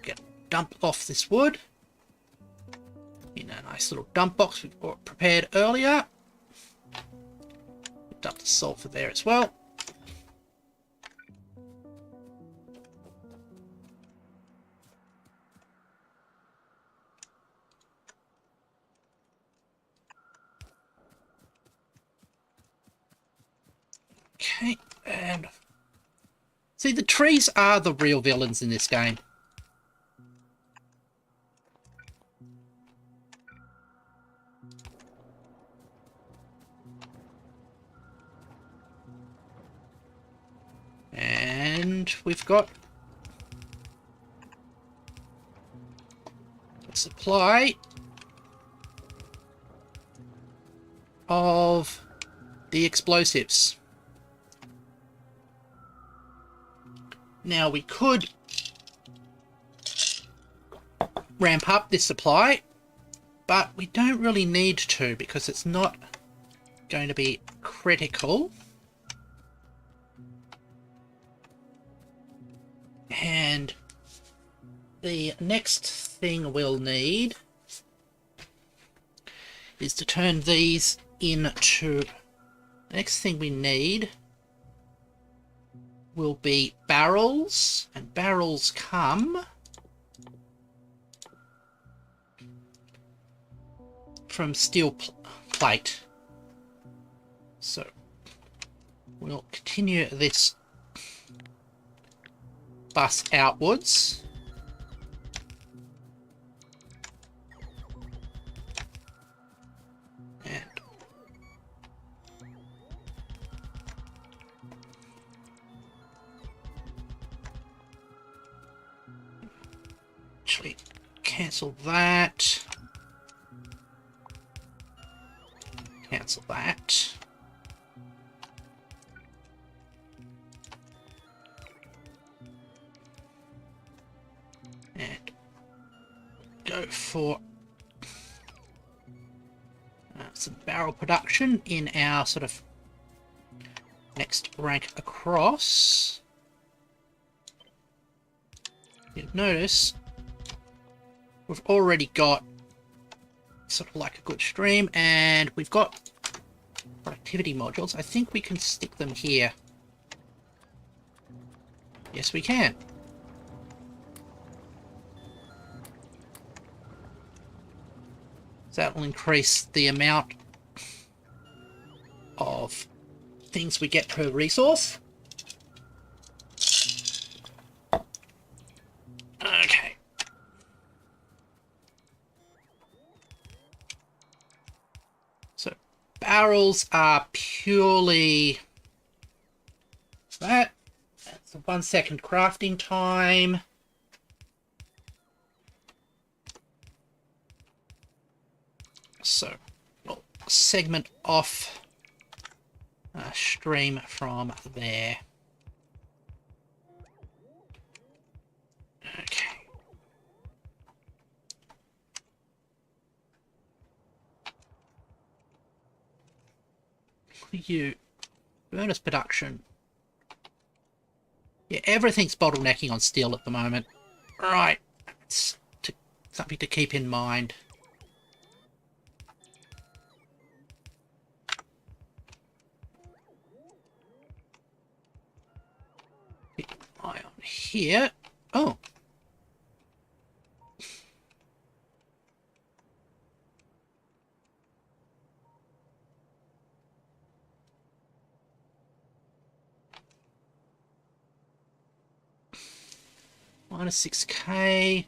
Get dump off this wood in a nice little dump box we've got prepared earlier. Dump the sulfur there as well. Okay, and see, the trees are the real villains in this game. And we've got a supply of the explosives. Now we could ramp up this supply, but we don't really need to because it's not going to be critical. And the next thing we'll need is to turn these into... The next thing we need will be barrels, and barrels come from steel plate. So we'll continue this bus outwards. And actually cancel that. Cancel that. And go for some barrel production in our sort of next rank across. You'll notice we've already got sort of like a good stream, and we've got productivity modules. I think we can stick them here. Yes, we can. So that will increase the amount of things we get per resource. Okay. So barrels are purely that. That's a 1 second crafting time. So we'll segment off a stream from there. Okay. You furnace production. Yeah, everything's bottlenecking on steel at the moment. Right, it's something to keep in mind. Keep an eye on here. Oh. Minus 6k.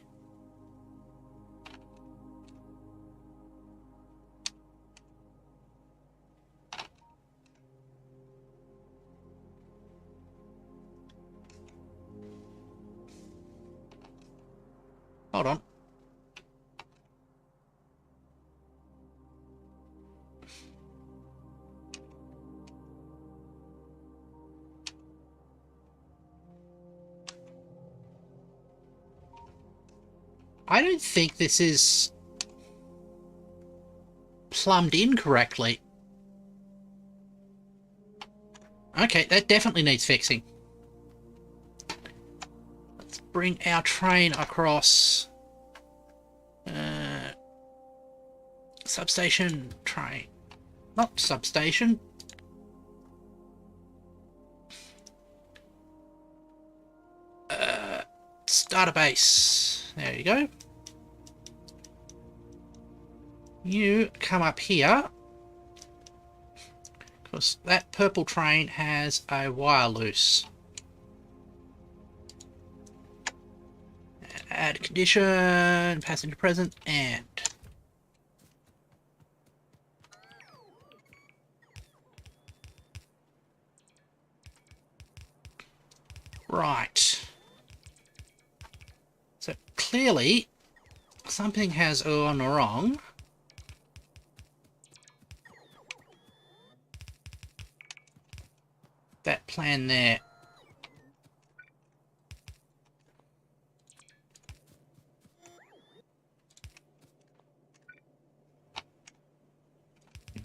Hold on. I don't think this is plumbed in correctly. Okay, that definitely needs fixing. Let's bring our train across. Substation, train. Not substation. Starter base. There you go. You come up here. Because that purple train has a wire loose. Add condition, passenger present, and... Right. So clearly, something has gone wrong. That plan there.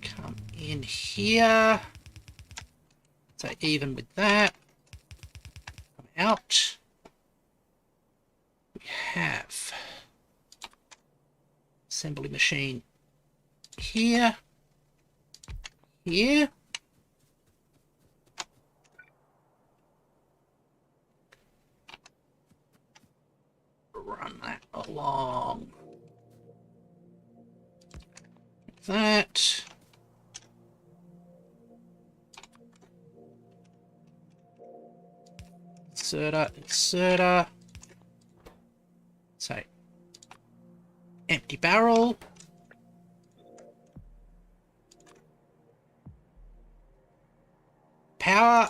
Come in here. So even with that. Come out. We have assembly machine here. Here. Run that along. That. Inserter. So, empty barrel. Power.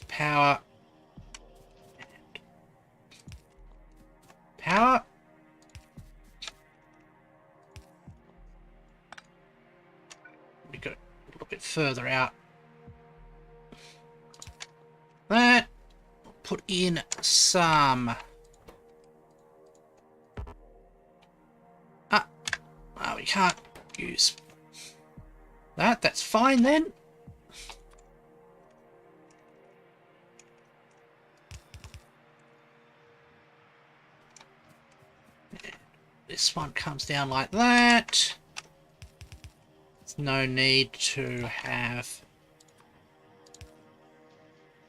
Power. Power. We go a little bit further out. That. Put in some. We can't use that. That's fine then. This one comes down like that. There's no need to have...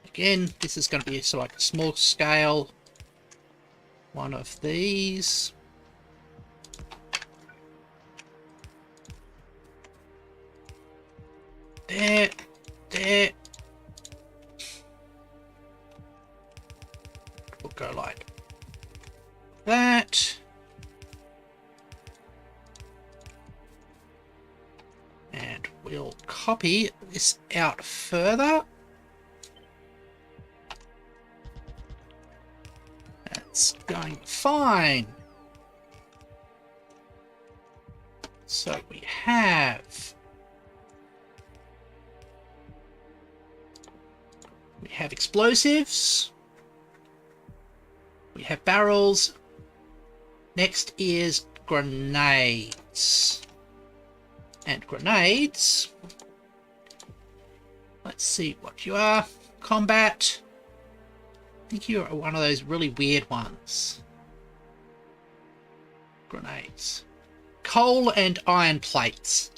Again, this is going to be sort of like a small scale one of these. There. We'll go like that. And we'll copy this out further. That's going fine. So we have explosives. We have barrels. Next is grenades. And grenades. Let's see what you are. Combat. I think you're one of those really weird ones. Grenades. Coal and iron plates.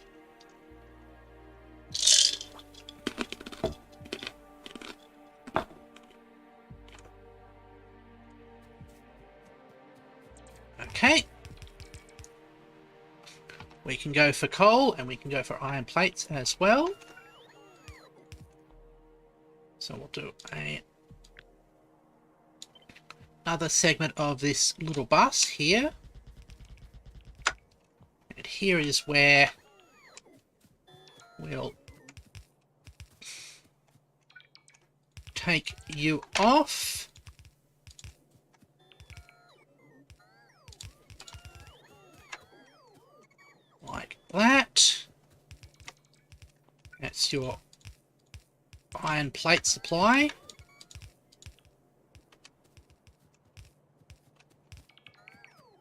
We can go for coal, and we can go for iron plates as well. So we'll do another segment of this little bus here. And here is where we'll take you off. Like that. That's your iron plate supply.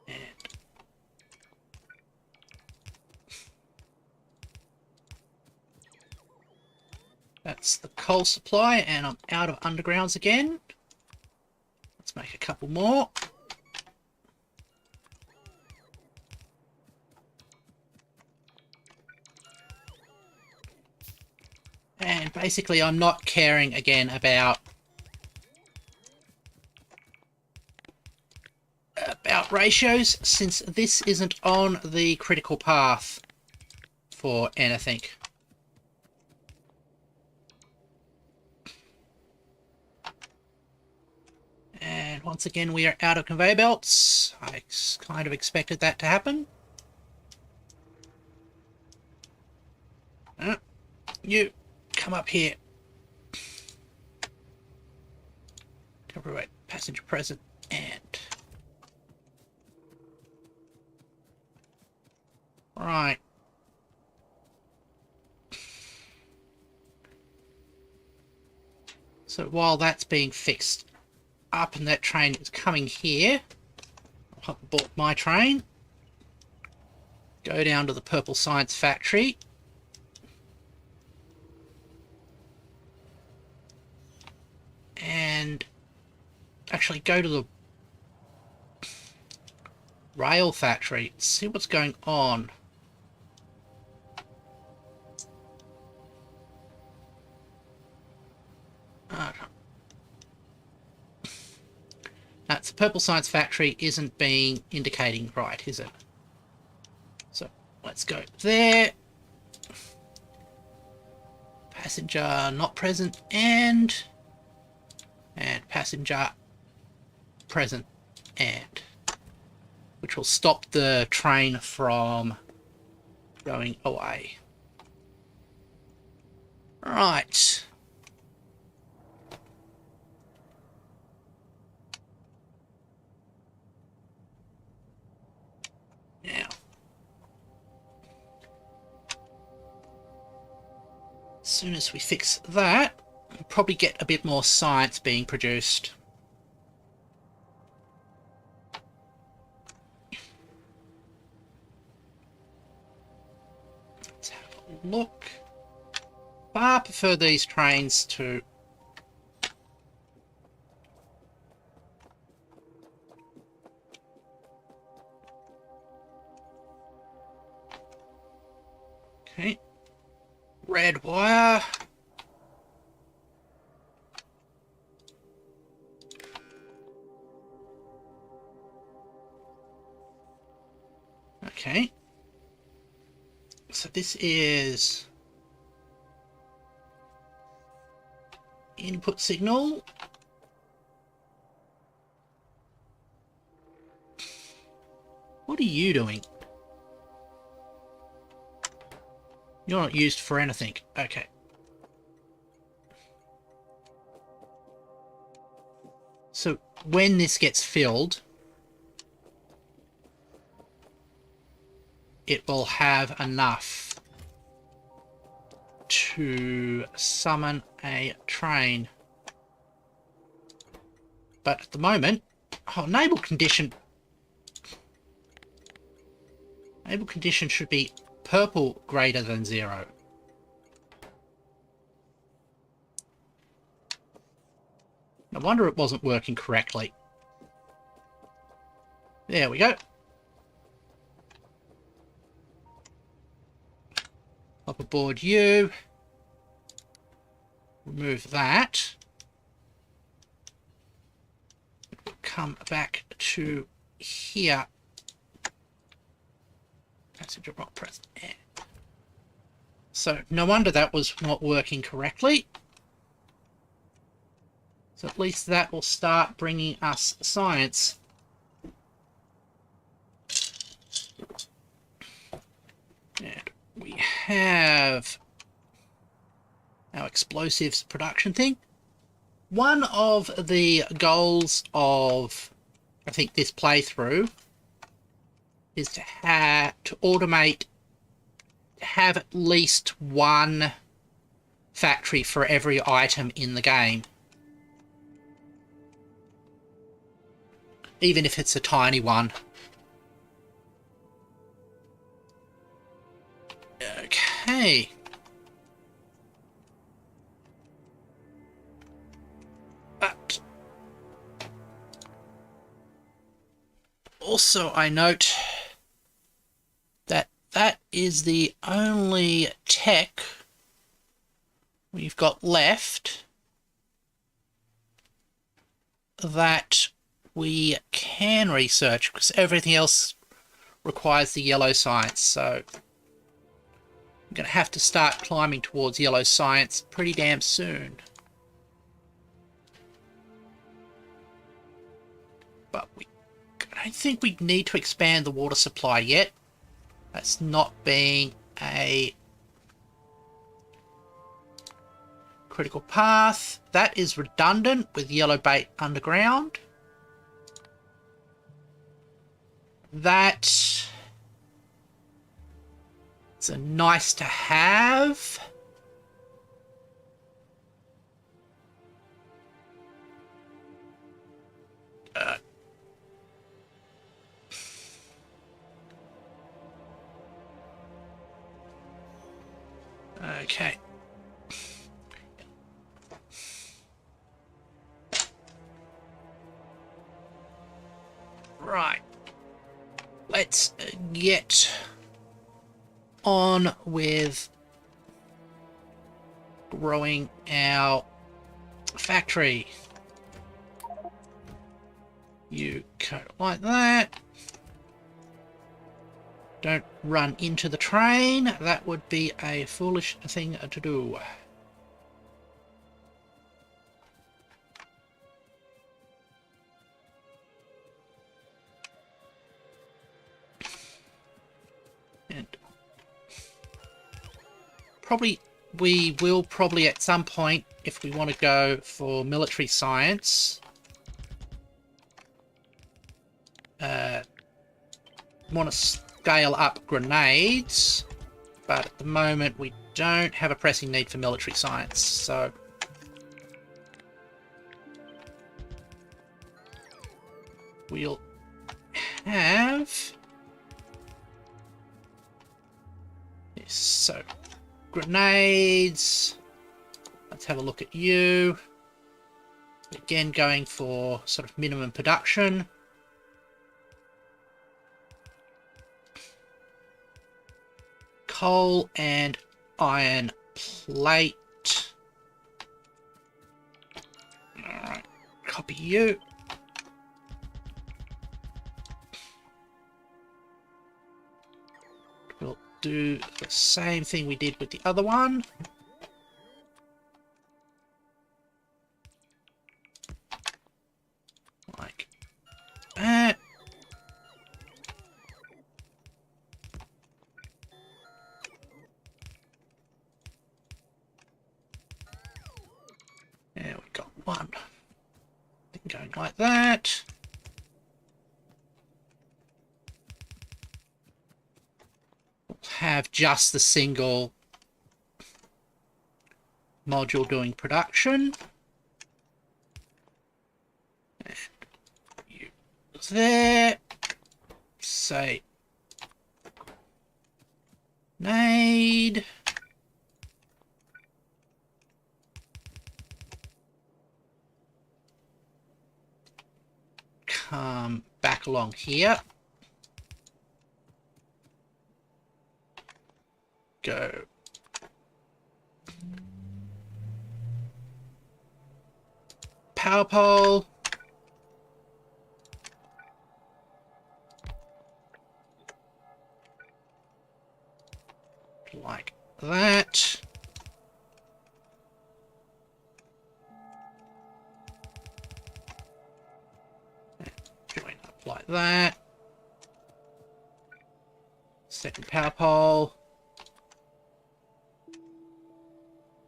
And that's the coal supply, and I'm out of undergrounds again. Let's make a couple more. And basically I'm not caring again about ratios, since this isn't on the critical path for anything. And once again we are out of conveyor belts. I kind of expected that to happen. You come up here. Temporary passenger present, and right. So while that's being fixed up and that train is coming here, I'll hop aboard my train, go down to the Purple Science Factory, and actually go to the rail factory, see what's going on. That's the Purple Science Factory isn't being indicating right, is it? So let's go there. Passenger not present, and passenger present, and which will stop the train from going away. Right. Now, as soon as we fix that, we'll probably get a bit more science being produced. Let's have a look. I prefer these trains to okay. Red wire. Okay. So this is input signal. What are you doing? You're not used for anything. Okay. So when this gets filled, it will have enough to summon a train. But at the moment, enable condition should be purple greater than 0. No wonder it wasn't working correctly. There we go. Hop aboard you. Remove that. Come back to here. Passage of rock press. So no wonder that was not working correctly. So at least that will start bringing us science. And we have our explosives production thing. One of the goals of, I think, this playthrough is to automate, have at least one factory for every item in the game. Even if it's a tiny one. Okay. But also I note that that is the only tech we've got left that we can research, because everything else requires the yellow science. So I'm going to have to start climbing towards yellow science pretty damn soon. But I don't think we need to expand the water supply yet. That's not being a critical path. That is redundant with yellow bait underground. That is a nice to have. Okay. Right. Let's get on with growing our factory. You go like that. Don't run into the train. That would be a foolish thing to do. And probably we will probably at some point, if we want to go for military science, want to scale up grenades, but at the moment we don't have a pressing need for military science, so we'll have this. So grenades, let's have a look at you. Again, going for sort of minimum production. Coal and iron plate. Alright, copy you. We'll do the same thing we did with the other one. Like that. There we got one. Then going like that. We'll have just the single module doing production. And you there. Say nade. Come back along here. Go. Power pole. like that. Second power pole.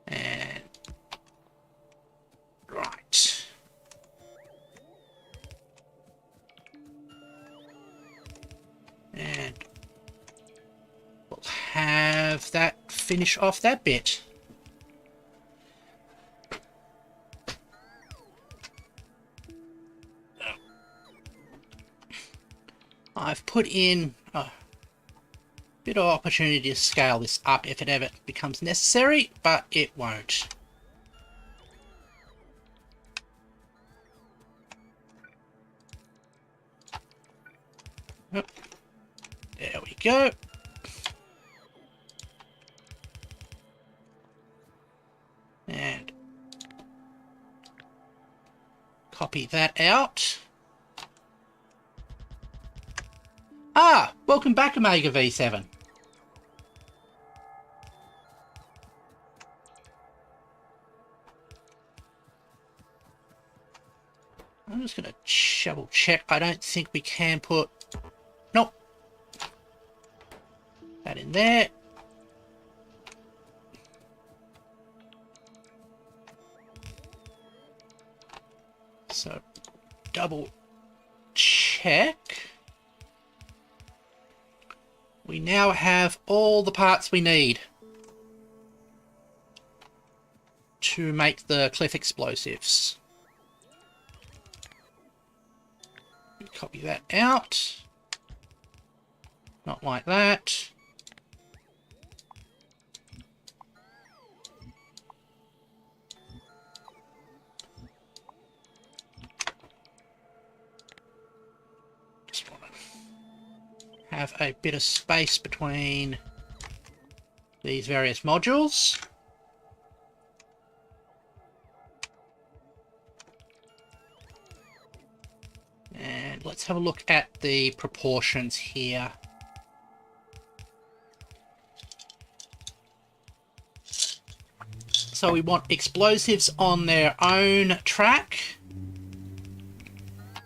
And right. And we'll have that finish off that bit. I've put in a bit of opportunity to scale this up if it ever becomes necessary, but it won't. Oh, there we go. And copy that out. Ah, welcome back, Omega V7. I'm just going to double check. I don't think we can put... Nope. That in there. So, double check. We now have all the parts we need to make the cliff explosives. Copy that out. Not like that. Just want to have a bit of space between these various modules. And let's have a look at the proportions here. So we want explosives on their own track,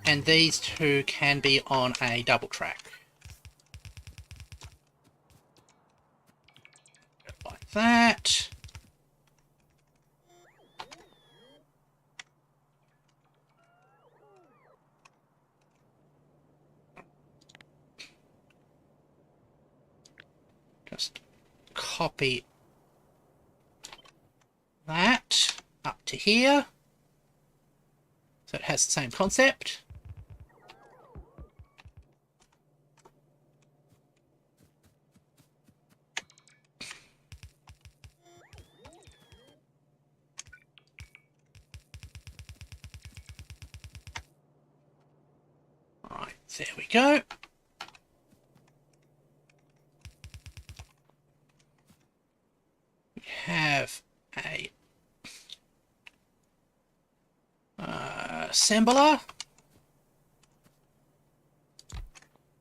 and these two can be on a double track. Like that. Just copy that up to here. So it has the same concept. Right, there we go. We have a assembler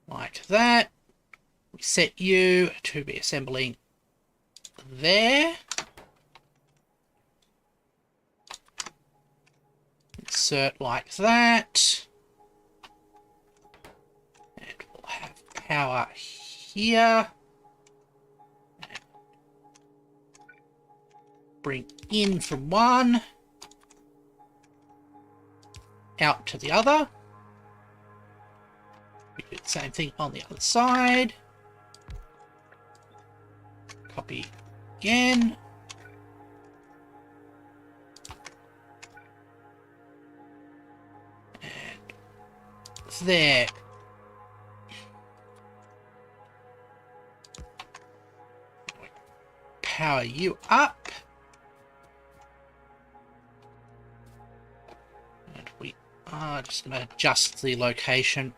like that. We set you to be assembling there. Insert like that. And we'll have power here. And bring in from one. Out to the other. We do the same thing on the other side. Copy again. And there. Power you up. Just going to adjust the location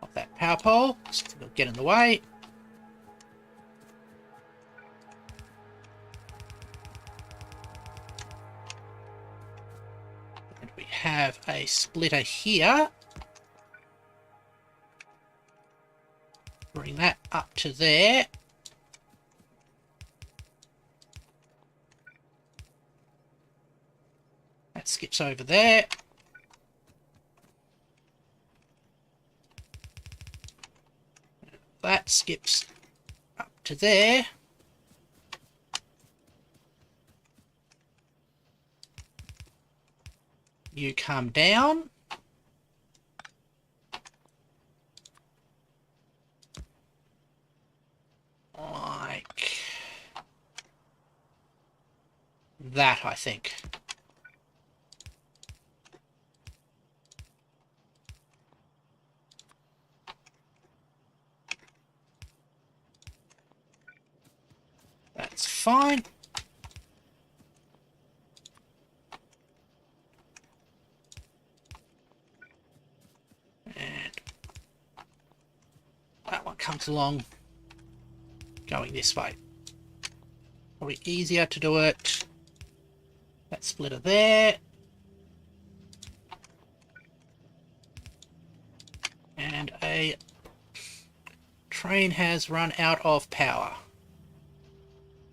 of that power pole, so it'll get in the way. And we have a splitter here. Bring that up to there. That skips over there. skips up to there. You come down. Like that, I think. That's fine. And that one comes along going this way. Probably easier to do it. That splitter there. And a train has run out of power.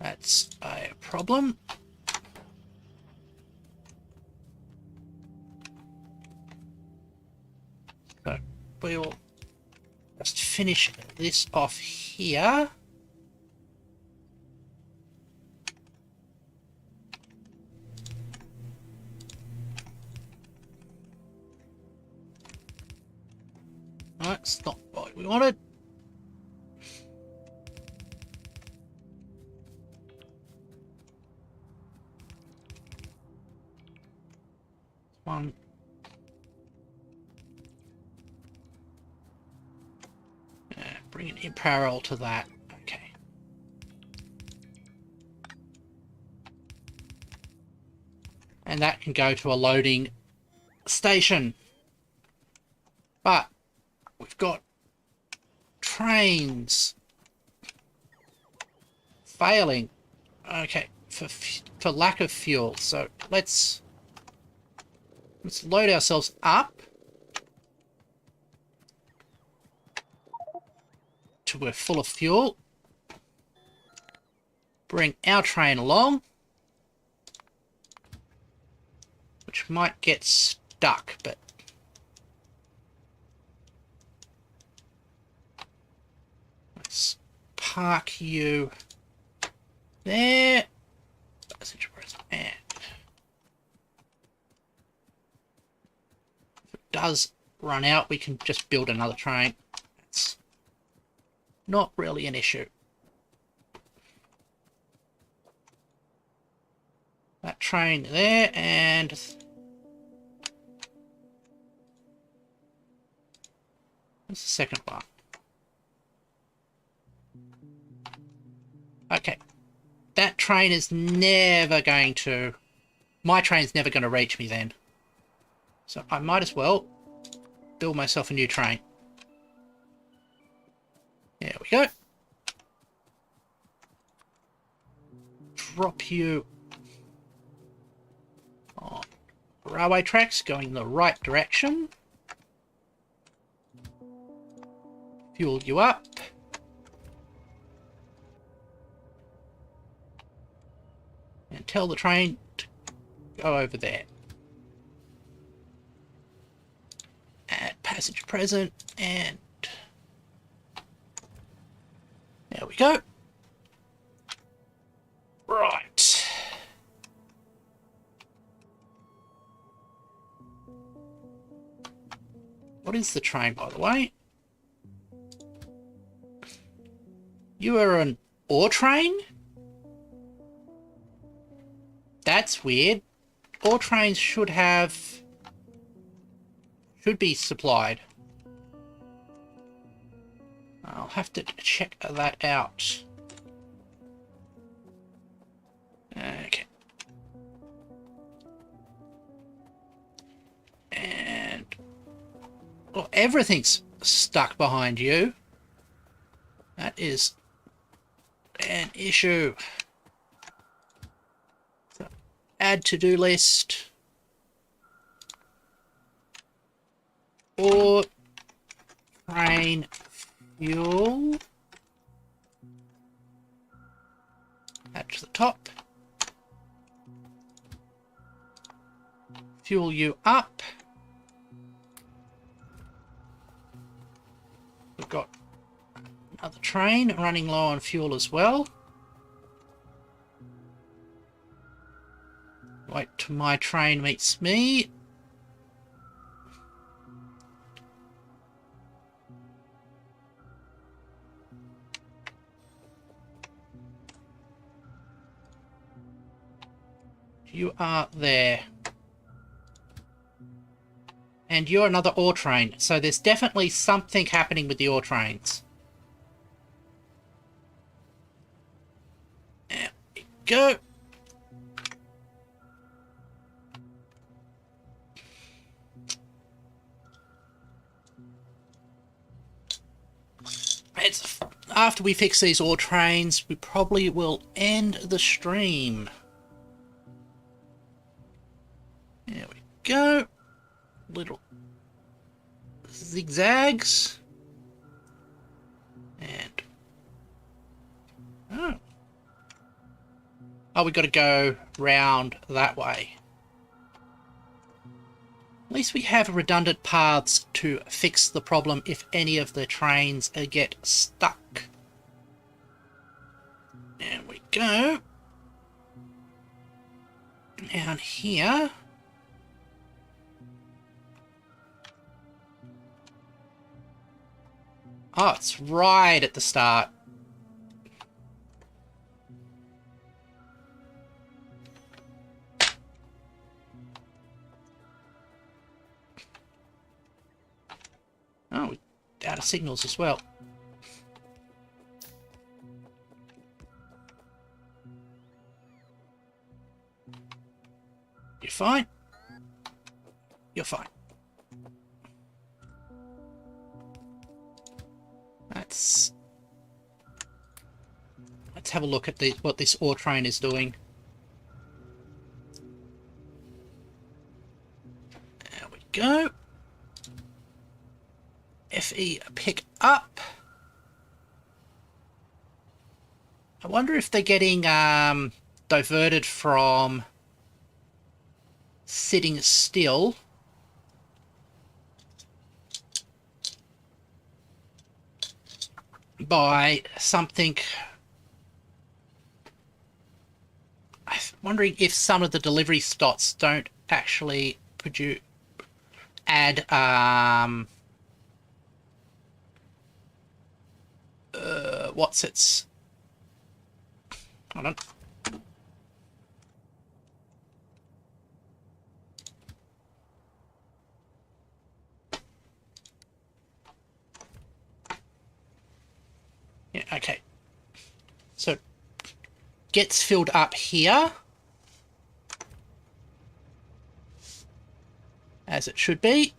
That's a problem. So we'll just finish this off here. That's not what we wanted. One. Bring it in parallel to that. Okay. And that can go to a loading station. But we've got trains failing. Okay, for lack of fuel. So let's load ourselves up till we're full of fuel. Bring our train along, which might get stuck, but let's park you there. And if it does run out, we can just build another train. It's not really an issue. That train there, and what's the second one? Okay. That train is never going to... My train's never going to reach me then. So I might as well build myself a new train. There we go. Drop you on railway tracks going in the right direction. Fuel you up. And tell the train to go over there. Add passenger present, and there we go. Right. What is the train, by the way? You are an ore train? That's weird. Ore trains should be supplied. I'll have to check that out. Okay. And well, everything's stuck behind you. That is an issue. So, add to-do list. Or train fuel. Add to the top. Fuel you up. We've got Another train running low on fuel as well. Wait till my train meets me. You are there. And you're another ore train, so there's definitely something happening with the ore trains. There we go. After we fix these ore trains, we probably will end the stream. There we go. Little zigzags. And... Oh, we've got to go round that way. At least we have redundant paths to fix the problem if any of the trains get stuck. There we go. Down here. Oh, it's right at the start. Oh, out of signals as well. You're fine. You're fine. Let's have a look at what this ore train is doing. There we go. FE pick up. I wonder if they're getting diverted from sitting still. By something. I'm wondering if some of the delivery slots don't actually add what's its... Hold on. Yeah, okay. So, gets filled up here. As it should be.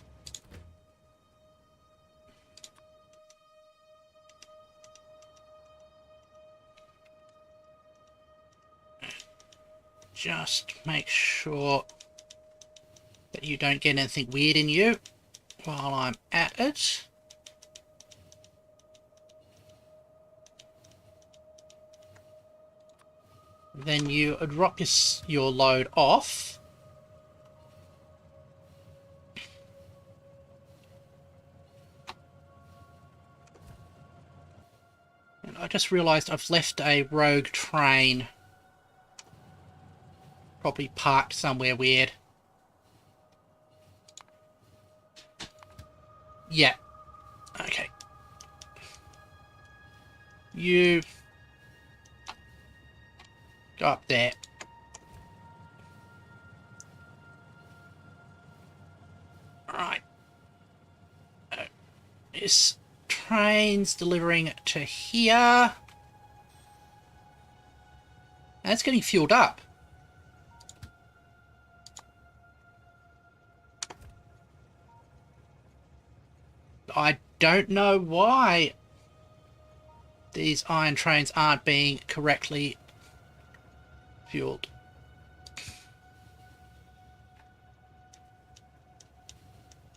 Just make sure that you don't get anything weird in you while I'm at it. Then you drop your load off. And I just realised I've left a rogue train probably parked somewhere weird. Yeah. Okay. You go up there. Alright. This train's delivering to here. That's getting fueled up. I don't know why these iron trains aren't being correctly fueled.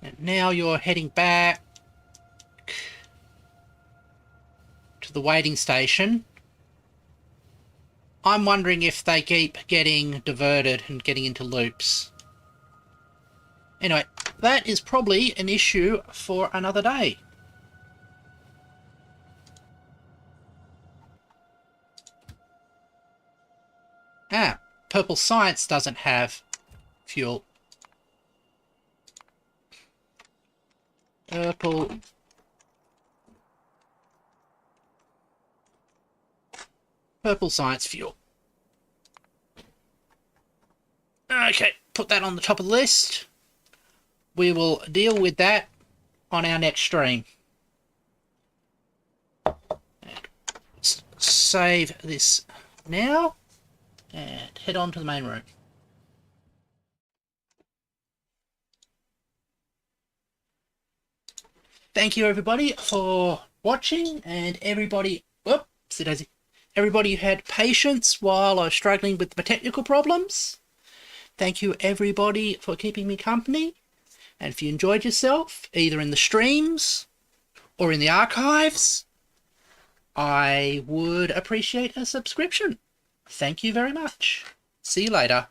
And now you're heading back to the waiting station. I'm wondering if they keep getting diverted and getting into loops. Anyway, that is probably an issue for another day. Ah, purple science doesn't have fuel. Purple science fuel. Okay, put that on the top of the list. We will deal with that on our next stream. Let's save this now and head on to the main room. Thank you everybody for watching, and everybody, everybody who had patience while I was struggling with my technical problems. Thank you everybody for keeping me company. And if you enjoyed yourself, either in the streams or in the archives, I would appreciate a subscription. Thank you very much. See you later.